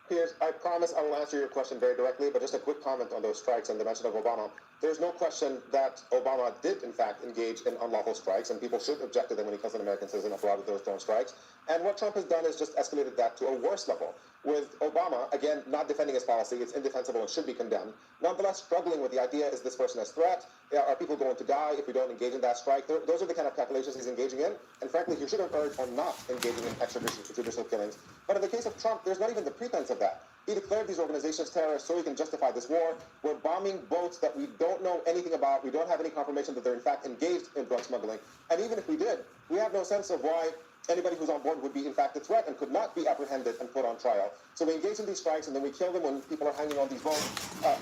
Piers, I promise I will answer your question very directly, but just a quick comment on those strikes and the mention of Obama. There's no question that Obama did, in fact, engage in unlawful strikes, and people should object to them when he kills an American citizen abroad with those drone strikes. And what Trump has done is just escalated that to a worse level. With Obama, again, not defending his policy, it's indefensible and should be condemned. Nonetheless, struggling with the idea, is this person as threat? Are people going to die if we don't engage in that strike? Those are the kind of calculations he's engaging in. And frankly, he should have urged on not engaging in extrajudicial killings. But in the case of Trump, there's not even the pretense of that. He declared these organizations terrorists so he can justify this war. We're bombing boats that we don't know anything about. We don't have any confirmation that they're in fact engaged in drug smuggling. And even if we did, we have no sense of why anybody who's on board would be in fact a threat and could not be apprehended and put on trial. So we engage in these strikes and then we kill them when people are hanging on these boats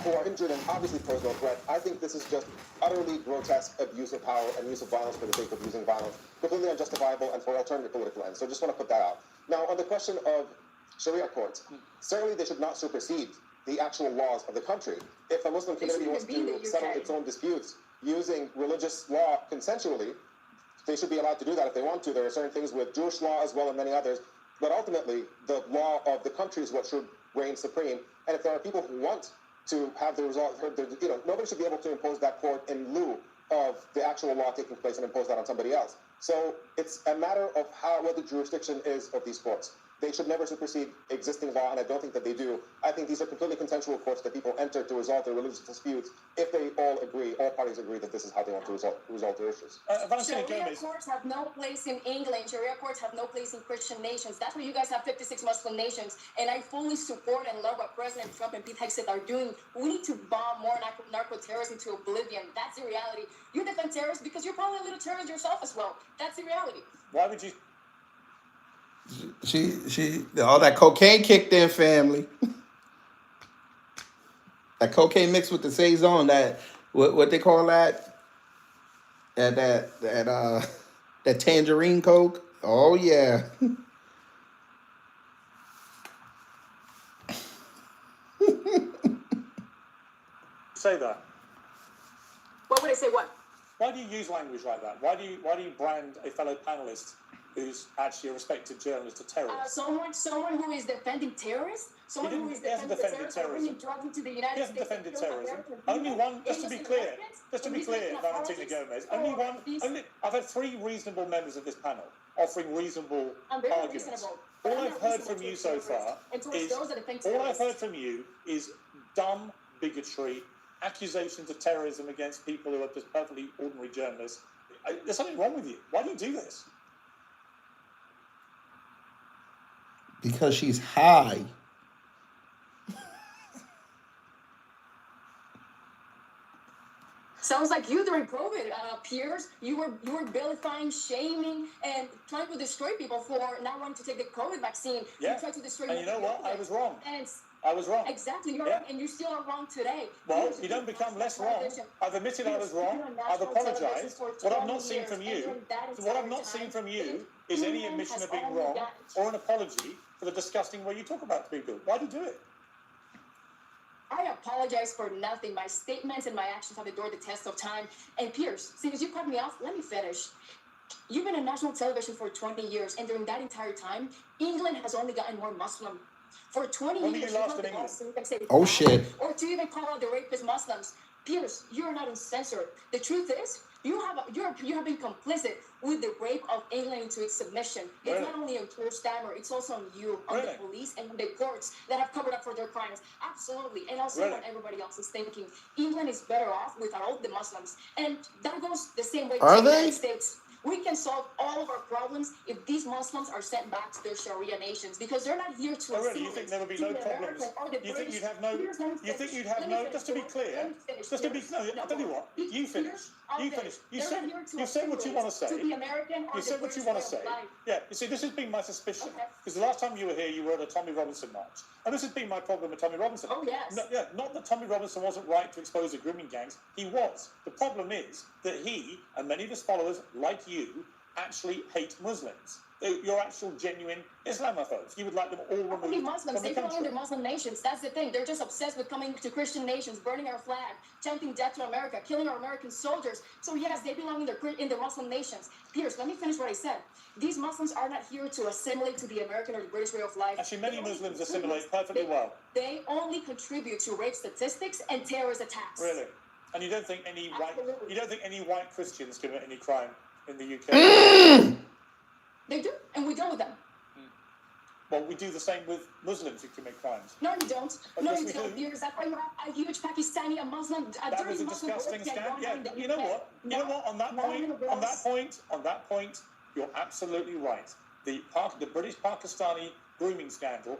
who are injured and obviously pose no threat. I think this is just utterly grotesque abuse of power and use of violence for the sake of using violence, completely unjustifiable and for alternative political ends. So I just want to put that out. Now, on the question of Sharia courts, certainly they should not supersede the actual laws of the country. If a Muslim community wants to settle its own disputes using religious law consensually, they should be allowed to do that if they want to. There are certain things with Jewish law as well and many others. But ultimately, the law of the country is what should reign supreme. And if there are people who want to have the result, nobody should be able to impose that court in lieu of the actual law taking place and impose that on somebody else. So it's a matter of what the jurisdiction is of these courts. They should never supersede existing law, and I don't think that they do. I think these are completely consensual courts that people enter to resolve their religious disputes if they all parties agree that this is how they want to resolve their issues. Sharia courts have no place in England. Sharia courts have no place in Christian nations. That's why you guys have 56 Muslim nations. And I fully support and love what President Trump and Pete Hegseth are doing. We need to bomb more narco-terrorists into oblivion. That's the reality. You defend terrorists because you're probably a little terrorist yourself as well. That's the reality. Why would you? She all that cocaine kicked in, family. That cocaine mixed with the saison, that what they call that? That tangerine coke. Oh yeah. Say that. What would I say? What? Why do you use language like that? Why do you brand a fellow panelist who's actually a respected journalist a terrorist? Someone who is defending terrorists? Someone who is defending terrorism. He hasn't defended terrorism. Only one, just to be clear, Valentina Gomez, I've had 3 reasonable members of this panel offering reasonable arguments. All I've heard from you so far is dumb bigotry, accusations of terrorism against people who are just perfectly ordinary journalists. There's something wrong with you. Why do you do this? Because she's high. Sounds like you during COVID, Piers. You were vilifying, shaming, and trying to destroy people for not wanting to take the COVID vaccine. Yeah. You tried to destroy. And you know what? I was wrong. And I was wrong. Exactly, you're right, and you still are wrong today. Well, you don't become less wrong. I've admitted I was wrong. I've apologized. What I've not seen from you, is any admission of being wrong or an apology for the disgusting way you talk about people. Why do you do it? I apologize for nothing. My statements and my actions have endured the test of time. And Piers, since you cut me off, let me finish. You've been on national television for 20 years, and during that entire time, England has only gotten more Muslim. For 20 when years, you last in England? Oh shit! Or to even call out the rapist Muslims. Piers, you're not uncensored. The truth is, you have been complicit with the rape of England into its submission. It's not only on Keir Starmer, it's also on you, on the police, and on the courts that have covered up for their crimes. Absolutely. And also what everybody else is thinking. England is better off without all the Muslims. And that goes the same way to the United States. We can solve all of our problems if these Muslims are sent back to their Sharia nations, because they're not here to assimilate. You think there would be no problems? You think you'd have no? Just to be clear, I'll tell you what. You finish. You said what you want to say. You said what you want to say. Yeah. You see, this has been my suspicion, because the last time you were here, you were at a Tommy Robinson march, and this has been my problem with Tommy Robinson. Oh yes. Not that Tommy Robinson wasn't right to expose the grooming gangs. He was. The problem is that he and many of his followers, like you, actually hate Muslims. Your actual genuine Islamophobes. You would like them all removed Only Muslims, from the they belong in country. their Muslim nations. That's the thing. They're just obsessed with coming to Christian nations, burning our flag, chanting death to America, killing our American soldiers. So yes, they belong in their Muslim nations. Piers, let me finish what I said. These Muslims are not here to assimilate to the American or the British way of life. Actually, many Muslims assimilate perfectly well. They only contribute to rape statistics and terrorist attacks. Really? And you don't think any white Christians commit any crime in the UK? They do, and we deal with them. Well, we do the same with Muslims who commit crimes. No, you don't. No, yes, you we don't. do. Because that's why you have a huge Pakistani, a Muslim, That was a disgusting scam. Yeah, you know what? On that point, you're absolutely right. The British Pakistani grooming scandal,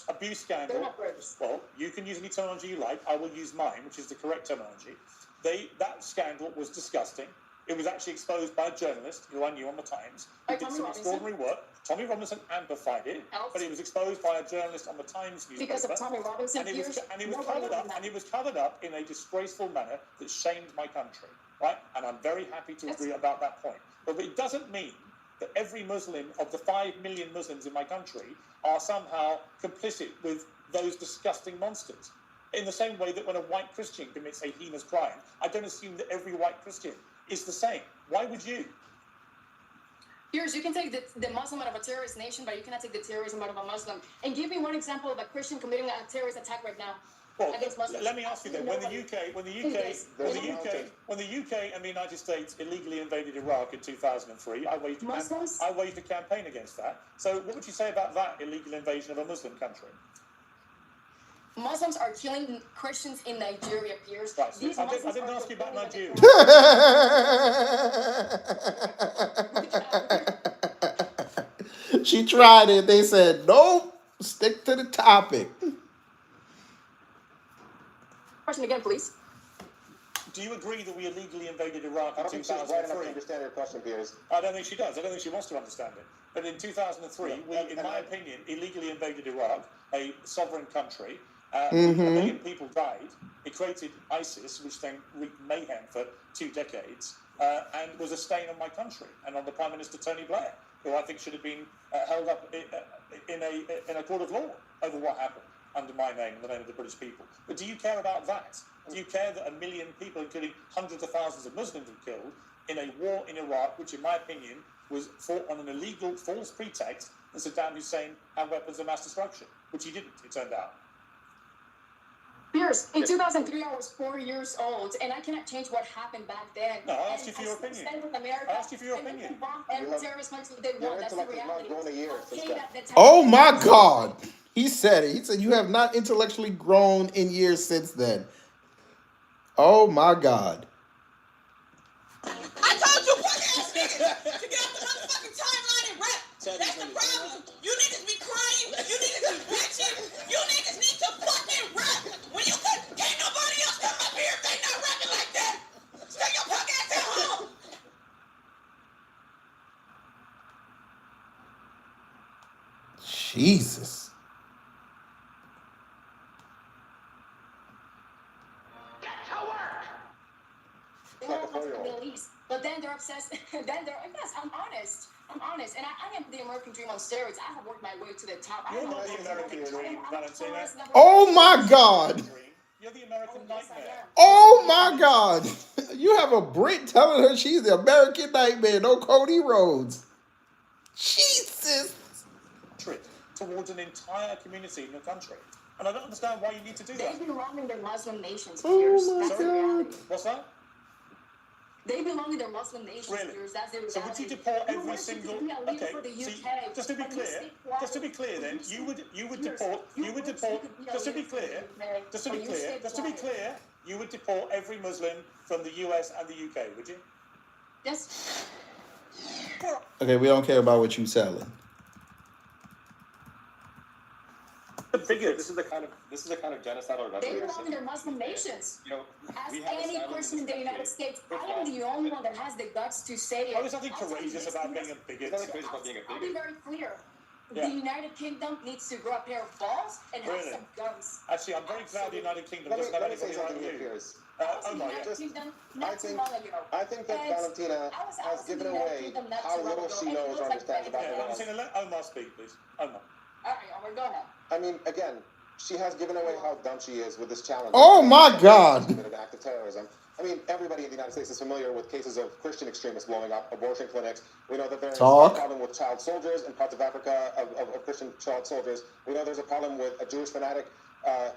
abuse scandal. They're not British. Well, you can use any terminology you like. I will use mine, which is the correct terminology. That scandal was disgusting. It was actually exposed by a journalist who I knew on the Times. Who did some extraordinary work. Tommy Robinson amplified it, but it was exposed by a journalist on the Times newspaper. Because of Tommy Robinson, and it was covered up in a disgraceful manner that shamed my country, right? And I'm very happy to agree about that point. But it doesn't mean that every Muslim of the 5 million Muslims in my country are somehow complicit with those disgusting monsters. In the same way that when a white Christian commits a heinous crime, I don't assume that every white Christian is the same. Why would you? Piers, you can take the Muslim out of a terrorist nation, but you cannot take the terrorism out of a Muslim. And give me one example of a Christian committing a terrorist attack right now. Well, against Muslims. let me ask you then: when the UK and the United States illegally invaded Iraq in 2003, I waged a campaign against that. So, what would you say about that illegal invasion of a Muslim country? Muslims are killing Christians in Nigeria, Piers. Right, so I didn't ask you about Nigeria. She tried it. They said, nope, stick to the topic. Question again, please. Do you agree that we illegally invaded Iraq in 2003? I don't think she's right enough to understand your question, Piers. I don't think she does. I don't think she wants to understand it. But in 2003, we, in my opinion, illegally invaded Iraq, a sovereign country. A million people died. It created ISIS, which then wreaked mayhem for 2 decades, and was a stain on my country and on the Prime Minister Tony Blair, who I think should have been held up in a court of law over what happened under my name and the name of the British people. But do you care about that? Do you care that 1 million people, including hundreds of thousands of Muslims, were killed in a war in Iraq, which, in my opinion, was fought on an illegal, false pretext that Saddam Hussein had weapons of mass destruction, which he didn't, it turned out? Piers, in 2003, I was 4 years old, and I cannot change what happened back then. No, I asked you for your opinion. I asked you for your opinion. Oh my God. He said it. He said, you have not intellectually grown in years since then. Oh my God. I told you, put ass niggas to get off the motherfucking timeline and rap. That's the problem. You niggas be crying. You niggas be bitching. You niggas need to fucking rap. When you can't nobody else come up here if they not rapping like that. Stay your punk ass at home. Jesus. But then they're obsessed. Yes, I'm honest. And I am the American dream on steroids. I have worked my way to the top. You're not the American dream, Valentina. Oh my God. You're the American nightmare. Oh my God. You have a Brit telling her she's the American nightmare. No Cody Rhodes. Jesus. Towards an entire community in your country. And I don't understand why you need to do that. They belong in their Muslim nations, Piers. That's the reality. What's that? They belong in their Muslim nations, really? Piers. That's their reality. So would you deport every single? Okay. See, just to be clear, then you would deport. Just to be clear, you would deport every Muslim from the US and the UK, would you? Yes. Okay, we don't care about what you're selling. This is the kind of genocidal They belong in their Muslim nations. You know, as any person in the United States, I am the only one that has the guts to say it. Oh, there's nothing courageous about being a bigot. I'll be very clear. Yeah. The United Kingdom needs to grow a pair of balls and have some guns. Actually, I'm very glad the United Kingdom doesn't have anybody like you. Omar, yeah. I think that Valentina has given away how little she knows or understands about the world. Valentina, let Omar speak, please. Omar. All right, Omar, go ahead. I mean, again, she has given away how dumb she is with this challenge. Oh my God! She's committed an act of terrorism. I mean, everybody in the United States is familiar with cases of Christian extremists blowing up abortion clinics. We know that there's a problem with child soldiers in parts of Africa, of Christian child soldiers. We know there's a problem with a Jewish fanatic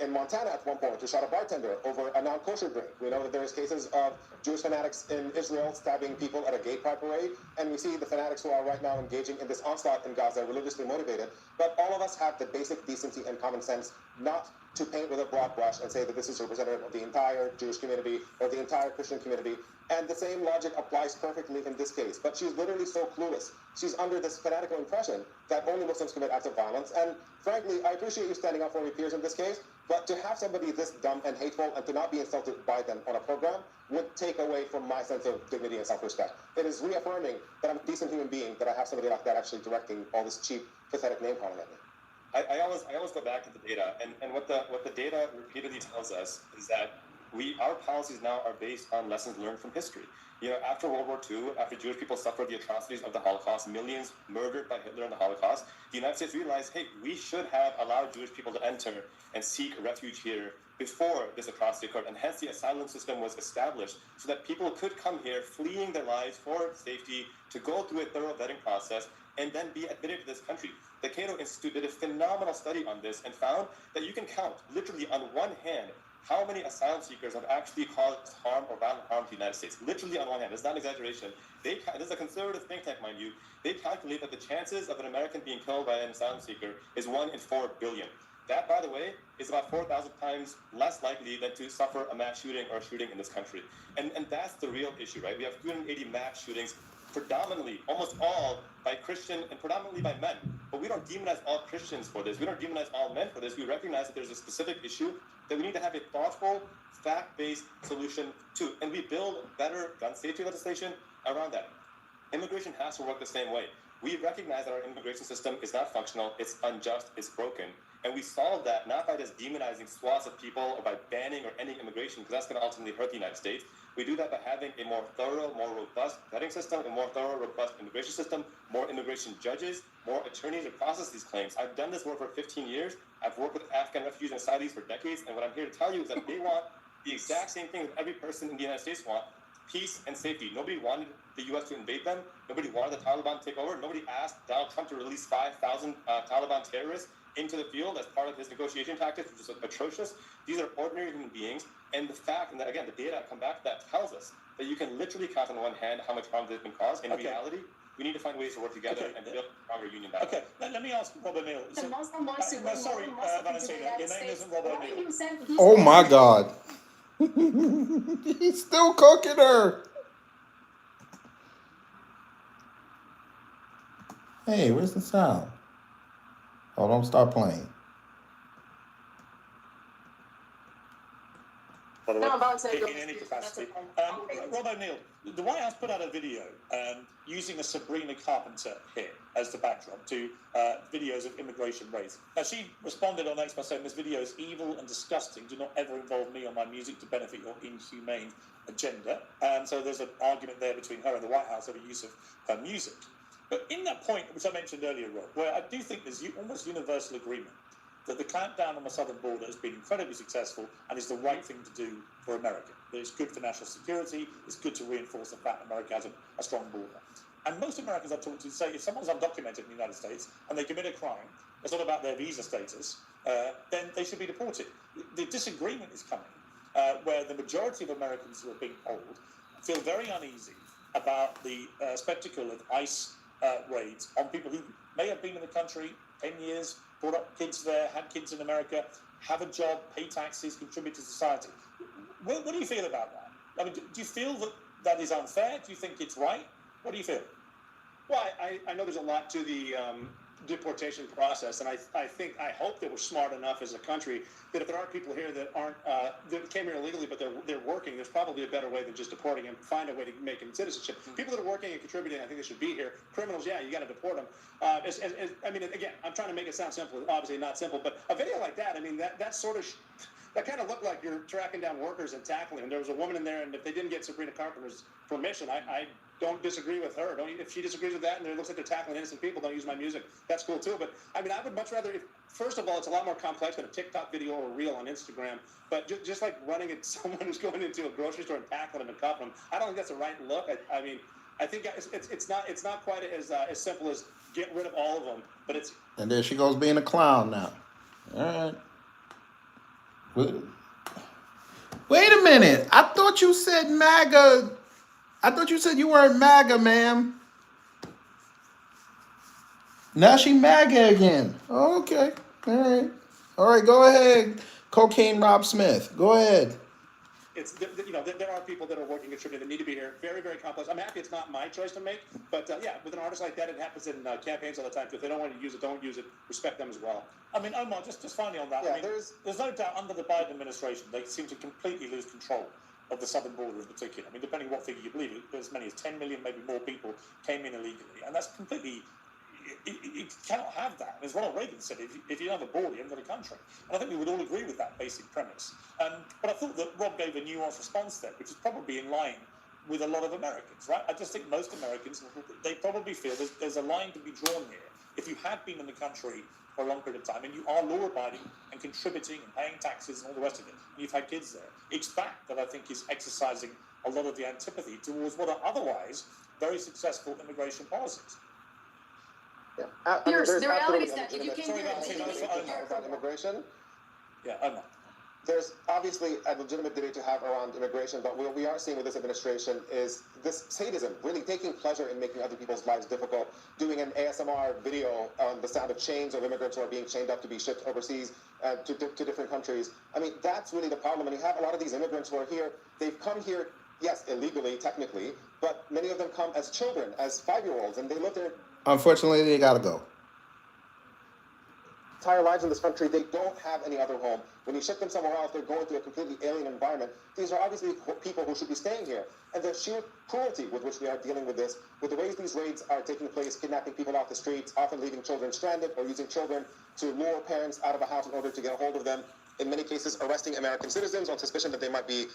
in Montana at one point who shot a bartender over a non-kosher drink. We know that there's cases of Jewish fanatics in Israel stabbing people at a gay pride parade. And we see the fanatics who are right now engaging in this onslaught in Gaza, religiously motivated. But all of us have the basic decency and common sense not to paint with a broad brush and say that this is representative of the entire Jewish community or the entire Christian community. And the same logic applies perfectly in this case. But she's literally so clueless. She's under this fanatical impression that only Muslims commit acts of violence. And frankly, I appreciate you standing up for me, Piers, in this case. But to have somebody this dumb and hateful and to not be insulted by them on a program would take away from my sense of dignity and self-respect. It is reaffirming that I'm a decent human being, that I have somebody like that actually directing all this cheap, pathetic name calling at me. I always go back to the data, and what the data repeatedly tells us is that our policies now are based on lessons learned from history. You know, after World War II, after Jewish people suffered the atrocities of the Holocaust, millions murdered by Hitler in the Holocaust, the United States realized, hey, we should have allowed Jewish people to enter and seek refuge here before this atrocity occurred, and hence the asylum system was established so that people could come here fleeing their lives for safety, to go through a thorough vetting process, and then be admitted to this country. The Cato Institute did a phenomenal study on this and found that you can count, literally on one hand, how many asylum seekers have actually caused harm or violent harm to the United States. Literally on one hand. It's not an exaggeration. This is a conservative think tank, mind you. They calculate that the chances of an American being killed by an asylum seeker is 1 in 4 billion. That, by the way, is about 4,000 times less likely than to suffer a mass shooting or a shooting in this country. And that's the real issue, right? We have 280 mass shootings, predominantly, almost all by Christian and predominantly by men. But we don't demonize all Christians for this. We don't demonize all men for this. We recognize that there's a specific issue that we need to have a thoughtful, fact-based solution to. And we build better gun safety legislation around that. Immigration has to work the same way. We recognize that our immigration system is not functional, it's unjust, it's broken. And we solve that not by just demonizing swaths of people or by banning or ending immigration, because that's going to ultimately hurt the United States. We do that by having a more thorough, more robust vetting system, a more thorough, robust immigration system, more immigration judges, more attorneys to process these claims. I've done this work for 15 years. I've worked with Afghan refugees and Saudis for decades, and what I'm here to tell you is that they want the exact same thing that every person in the United States wants: peace and safety. Nobody wanted the U.S. to invade them. Nobody wanted the Taliban to take over. Nobody asked Donald Trump to release 5,000 Taliban terrorists into the field as part of his negotiation tactics, which is atrocious. These are ordinary human beings, and the fact, and that, again, the data, come back to that, tells us that you can literally count on one hand how much harm has been caused. In reality, we need to find ways to work together and build a stronger union back. Okay, let me ask Rob O'Neill. The Muslim wants to bring sorry, more Muslims into the Valentina, your United name States. isn't Rob Why O'Neill. do you send these Oh my God. He's still cooking her. Hey, where's the sound? Oh, don't start playing. By the way, No, Valentina, in any capacity. that's okay. Rob O'Neill, the White House put out a video using a Sabrina Carpenter hit as the backdrop to videos of immigration raids. Now, she responded on X by saying, "This video is evil and disgusting. Do not ever involve me or my music to benefit your inhumane agenda." So there's an argument there between her and the White House over use of her music. But in that point, which I mentioned earlier, Rob, where I do think there's almost universal agreement that the clampdown on the southern border has been incredibly successful and is the right thing to do for America. That it's good for national security, it's good to reinforce the fact that America has a strong border. And most Americans I've talked to say if someone's undocumented in the United States and they commit a crime, it's not about their visa status, then they should be deported. The disagreement is coming where the majority of Americans who are being polled feel very uneasy about the spectacle of ICE raids on people who may have been in the country 10 years, brought up kids there, had kids in America, have a job, pay taxes, contribute to society. What do you feel about that? I mean, do you feel that that is unfair? Do you think it's right? What do you feel? Well, I know there's a lot to the deportation process. And I hope that we're smart enough as a country that if there are people here that aren't that came here illegally but they're working, there's probably a better way than just deporting them. Find a way to make them citizenship. People that are working and contributing, I think they should be here. Criminals, yeah, you got to deport them. I mean, again, I'm trying to make it sound simple. Obviously not simple, but a video like that, I mean, that sort of. That kind of looked like you're tracking down workers and tackling them. There was a woman in there, and if they didn't get Sabrina Carpenter's permission, I don't disagree with her. If she disagrees with that and it looks like they're tackling innocent people, don't use my music. That's cool too. But I mean, I would much rather, first of all, it's a lot more complex than a TikTok video or a reel on Instagram. But just like running at someone who's going into a grocery store and tackling them and cuffing them, I don't think that's the right look. I mean, I think it's not quite as simple as get rid of all of them. But it's. And there she goes being a clown now. All right. Wait a minute. I thought you said MAGA. I thought you said you weren't MAGA, ma'am. Now she MAGA again. Okay. All right. All right. Go ahead. Cocaine Rob Smith. Go ahead. It's there are people that are working contributing that need to be here. Very, very complex. I'm happy it's not my choice to make, but yeah, with an artist like that, it happens in campaigns all the time. So if they don't want to use it, don't use it. Respect them as well. I mean, Omar, just finally on that. Yeah, I mean, there's no doubt under the Biden administration, they seem to completely lose control of the southern border in particular. I mean, depending on what figure you believe, as many as 10 million, maybe more people came in illegally, and that's completely. You cannot have that. As Ronald Reagan said, if you don't have a border, you haven't got a country. And I think we would all agree with that basic premise. But I thought that Rob gave a nuanced response there, which is probably in line with a lot of Americans, right? I just think most Americans, they probably feel there's a line to be drawn here. If you have been in the country for a long period of time and you are law-abiding and contributing and paying taxes and all the rest of it, and you've had kids there, it's that I think is exercising a lot of the antipathy towards what are otherwise very successful immigration policies. Yeah. Piers, there's the reality is absolutely that if you legitimate came Sorry, here Valentina, illegally, about immigration. Yeah, Omar. There's obviously a legitimate debate to have around immigration, but what we are seeing with this administration is this sadism, really taking pleasure in making other people's lives difficult, doing an ASMR video on the sound of chains of immigrants who are being chained up to be shipped overseas to different countries. I mean, that's really the problem. And you have a lot of these immigrants who are here, they've come here, yes, illegally, technically, but many of them come as children, as 5-year-olds, and they live there. Unfortunately, they gotta go. Entire lives in this country, they don't have any other home. When you ship them somewhere else, they're going to a completely alien environment. These are obviously people who should be staying here. And the sheer cruelty with which we are dealing with this, with the ways these raids are taking place, kidnapping people off the streets, often leaving children stranded or using children to lure parents out of a house in order to get a hold of them. In many cases, arresting American citizens on suspicion that they might be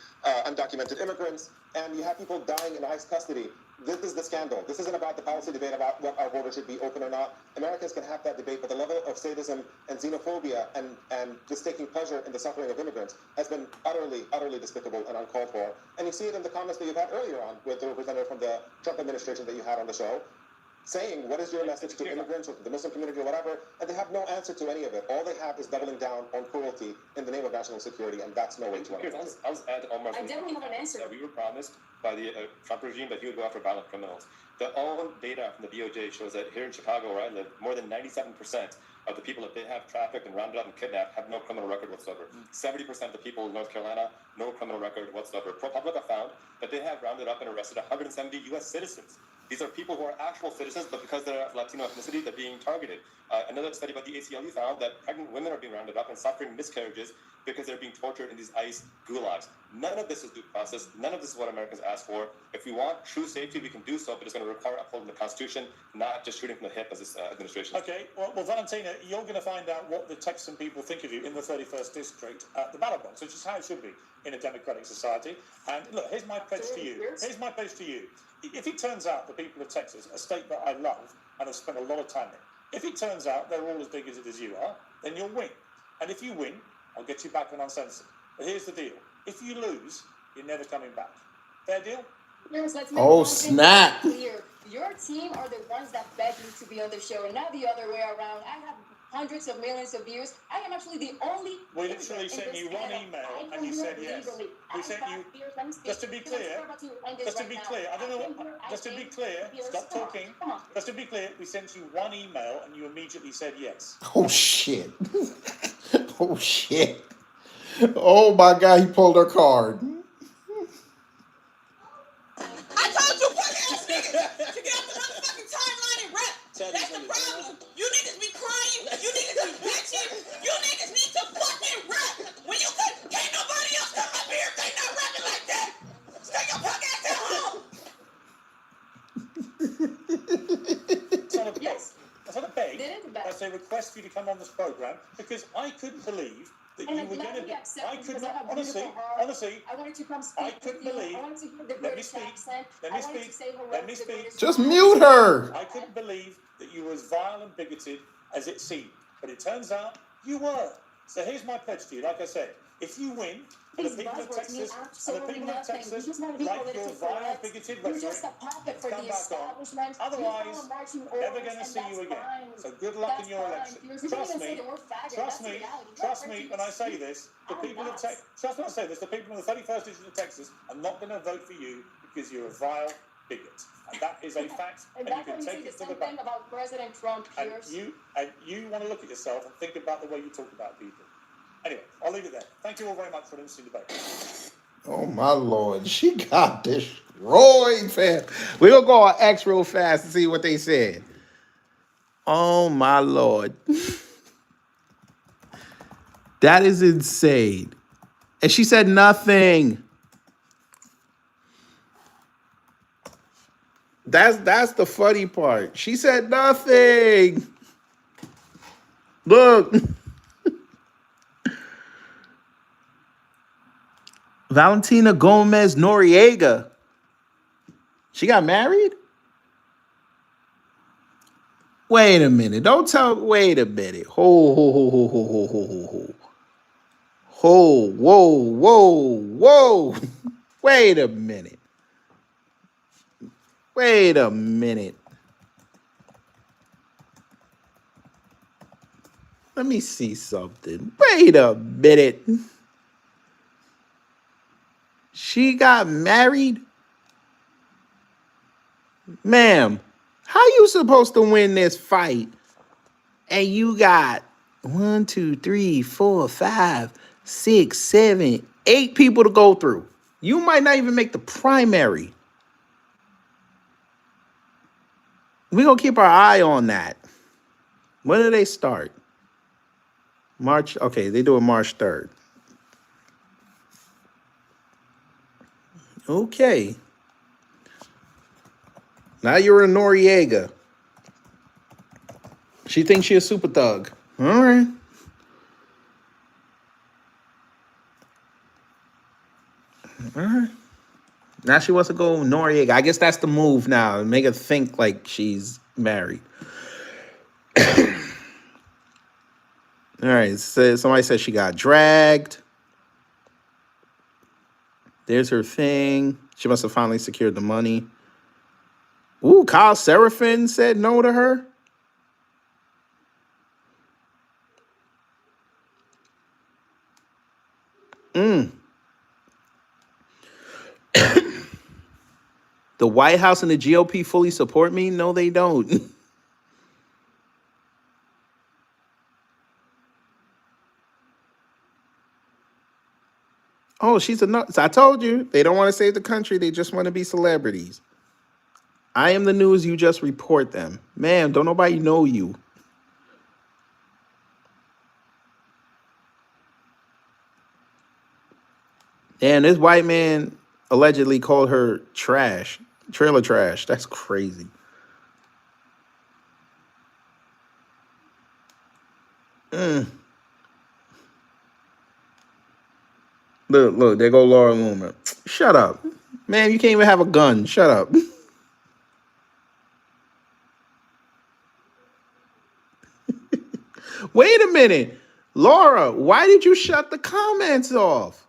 undocumented immigrants. And you have people dying in ICE custody. This is the scandal. This isn't about the policy debate about what our border should be open or not. Americans can have that debate, but the level of sadism and xenophobia and just taking pleasure in the suffering of immigrants has been utterly, utterly despicable and uncalled for. And you see it in the comments that you've had earlier on with the representative from the Trump administration that you had on the show, saying, what is your message to immigrants or to the Muslim community or whatever, and they have no answer to any of it. All they have is doubling down on cruelty in the name of national security, and that's no way to Piers, I'll just add to Omar's I definitely have an answer. that we were promised by the Trump regime that he would go after violent criminals. The own data from the DOJ shows that here in Chicago, where I live, more than 97% of the people that they have trafficked and rounded up and kidnapped have no criminal record whatsoever. 70% of the people in North Carolina, no criminal record whatsoever. ProPublica found that they have rounded up and arrested 170 U.S. citizens. These are people who are actual citizens, but because they're of Latino ethnicity, they're being targeted. Another study by the ACLU found that pregnant women are being rounded up and suffering miscarriages because they're being tortured in these ICE gulags. None of this is due process. None of this is what Americans asked for. If we want true safety, we can do so, but it's going to require upholding the Constitution, not just shooting from the hip as this administration. Okay, well, Valentina, you're going to find out what the Texan people think of you in the 31st district at the ballot box, which is how it should be in a democratic society. And look, here's my pledge to you. Here's my pledge to you. If it turns out the people of Texas, a state that I love and have spent a lot of time in, if it turns out they're all as big as it is you are, then you'll win. And if you win, I'll get you back on Uncensored. But here's the deal. If you lose, you're never coming back. Fair deal? Piers, let's make Oh, one thing snap. clear. Your team are the ones that begged me to be on the show, and not the other way around. I have hundreds of millions of views. I am actually the only. We literally sent you one email and you said yes. We sent you. Just to be clear, I don't know. Just to be clear, stop talking. Just to be clear, we sent you one email and you immediately said yes. Oh shit. Oh shit. Oh my God, he pulled her card. I told you, put ass niggas to get off the motherfucking timeline and rap. That's the problem. You niggas as a request for you to come on this program because I couldn't believe that you were going to be. I could not, honestly, I wanted to come speak I couldn't believe. I wanted to hear the Let me British speak. accent. Let me I wanted speak. to say hello Let me to the speak. British Just accent. mute her. I couldn't believe that you were as vile and bigoted as it seemed, but it turns out you were. So here's my pledge to you. Like I said, if you win, and the These people of buzzwords mean Texas, absolutely nothing. You just want to be like your politically vile, correct. bigoted You're rhetoric, just a puppet for come the back on. establishment. Otherwise, you follow marching never orders, going to and see that's you again. fine. So good luck That's in your fine, election. Piers. You didn't Trust even say me. the word faggot. Trust That's me. reality. Trust me when I say this. The people of Texas. Trust me when I say this. The people in the 31st district of Texas are not going to vote for you because you're a vile bigot, and that is a fact. And you that's can why you take say the it to same the bank. thing about President Trump, And Piers. you want to look at yourself and think about the way you talk about people. Anyway, I'll leave it there. Thank you all very much for an interesting debate. Oh my Lord, she got destroyed, fam. We're gonna go on X real fast and see what they said. Oh my Lord. That is insane. And she said nothing. That's the funny part. She said nothing. Look. Valentina Gomez Noriega. She got married? Wait a minute. Don't tell. Wait a minute. Whoa. Wait a minute. Wait a minute. Let me see something. Wait a minute. She got married? Ma'am, how you supposed to win this fight? And you got 1, 2, 3, 4, 5, 6, 7, 8 people to go through. You might not even make the primary. We're going to keep our eye on that. When do they start? March. Okay, they do it March 3rd. Okay. Now you're a Noriega. She thinks she's a super thug. All right. All right. Now she wants to go Noriega. I guess that's the move now. Make her think like she's married. All right. So somebody said she got dragged. There's her thing. She must have finally secured the money. Ooh, Kyle Seraphin said no to her. The White House and the GOP fully support me? No, they don't. Oh, she's a nut. I told you. They don't want to save the country. They just want to be celebrities. I am the news. You just report them. Man, don't nobody know you. And this white man allegedly called her trash. Trailer trash. That's crazy. Look, there go Laura Loomer. Shut up. Man, you can't even have a gun. Shut up. Wait a minute. Laura, why did you shut the comments off?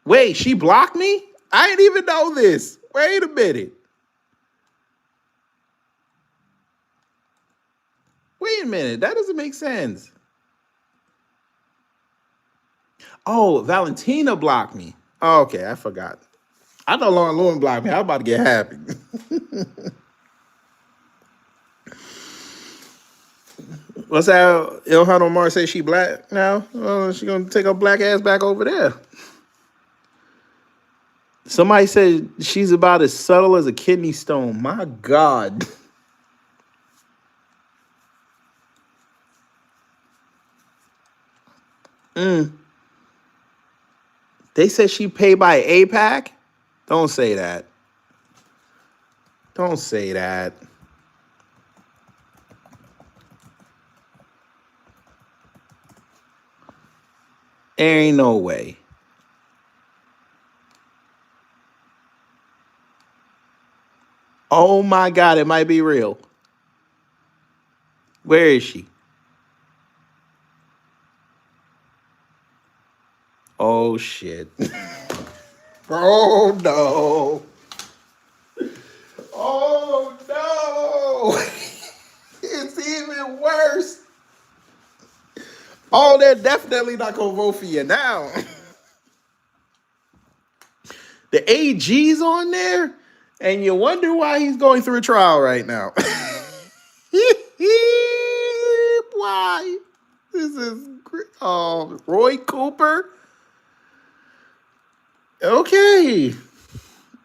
Wait, she blocked me? I didn't even know this. Wait a minute. Wait a minute. That doesn't make sense. Oh, Valentina blocked me. Oh, okay, I forgot. I know Lauren Lewin blocked me. I'm about to get happy. What's that? Ilhan Omar say she black now? Oh, she gonna take her black ass back over there. Somebody said she's about as subtle as a kidney stone. My God. They said she paid by APAC? Don't say that. Don't say that. There ain't no way. Oh my God, it might be real. Where is she? Oh shit. Oh no. Oh no. It's even worse. Oh, they're definitely not gonna vote for you now. The AG's on there, and you wonder why he's going through a trial right now. Why? This is Roy Cooper. Okay.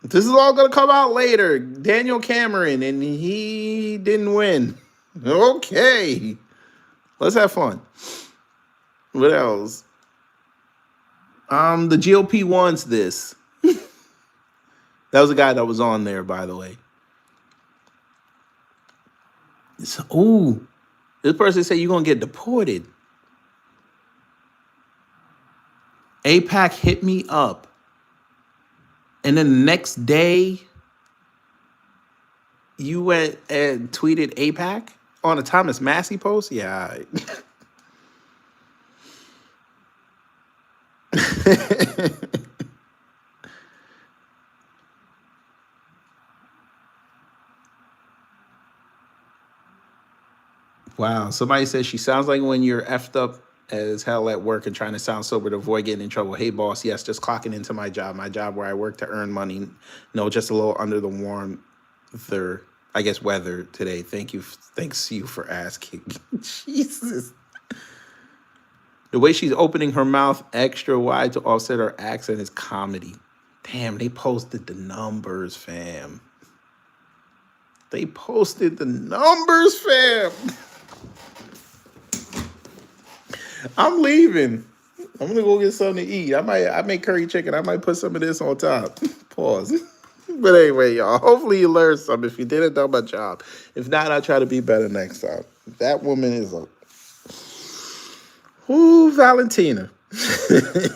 This is all gonna come out later. Daniel Cameron, and he didn't win. Okay. Let's have fun. What else? The GOP wants this. That was a guy that was on there, by the way. So, ooh, this person said you're gonna get deported. APAC hit me up. And then the next day, you went and tweeted APAC on a Thomas Massey post? Yeah. Wow. Somebody says she sounds like when you're effed up as hell at work and trying to sound sober to avoid getting in trouble. Hey, boss. Yes, just clocking into my job where I work to earn money. No, just a little under the warm, I guess, weather today. Thanks you for asking. Jesus. The way she's opening her mouth extra wide to offset her accent is comedy. Damn, they posted the numbers, fam. They posted the numbers, fam. I'm leaving. I'm gonna go get something to eat. I make curry chicken. I might put some of this on top. Pause. But anyway, y'all, hopefully you learned something. If you didn't, do my job. If not, I'll try to be better next time. That woman is a woo, Valentina.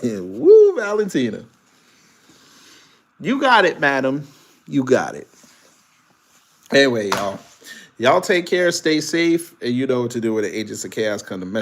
Woo, Valentina. You got it, madam. You got it. Anyway, y'all. Y'all take care, stay safe, and you know what to do when the agents of chaos come to mess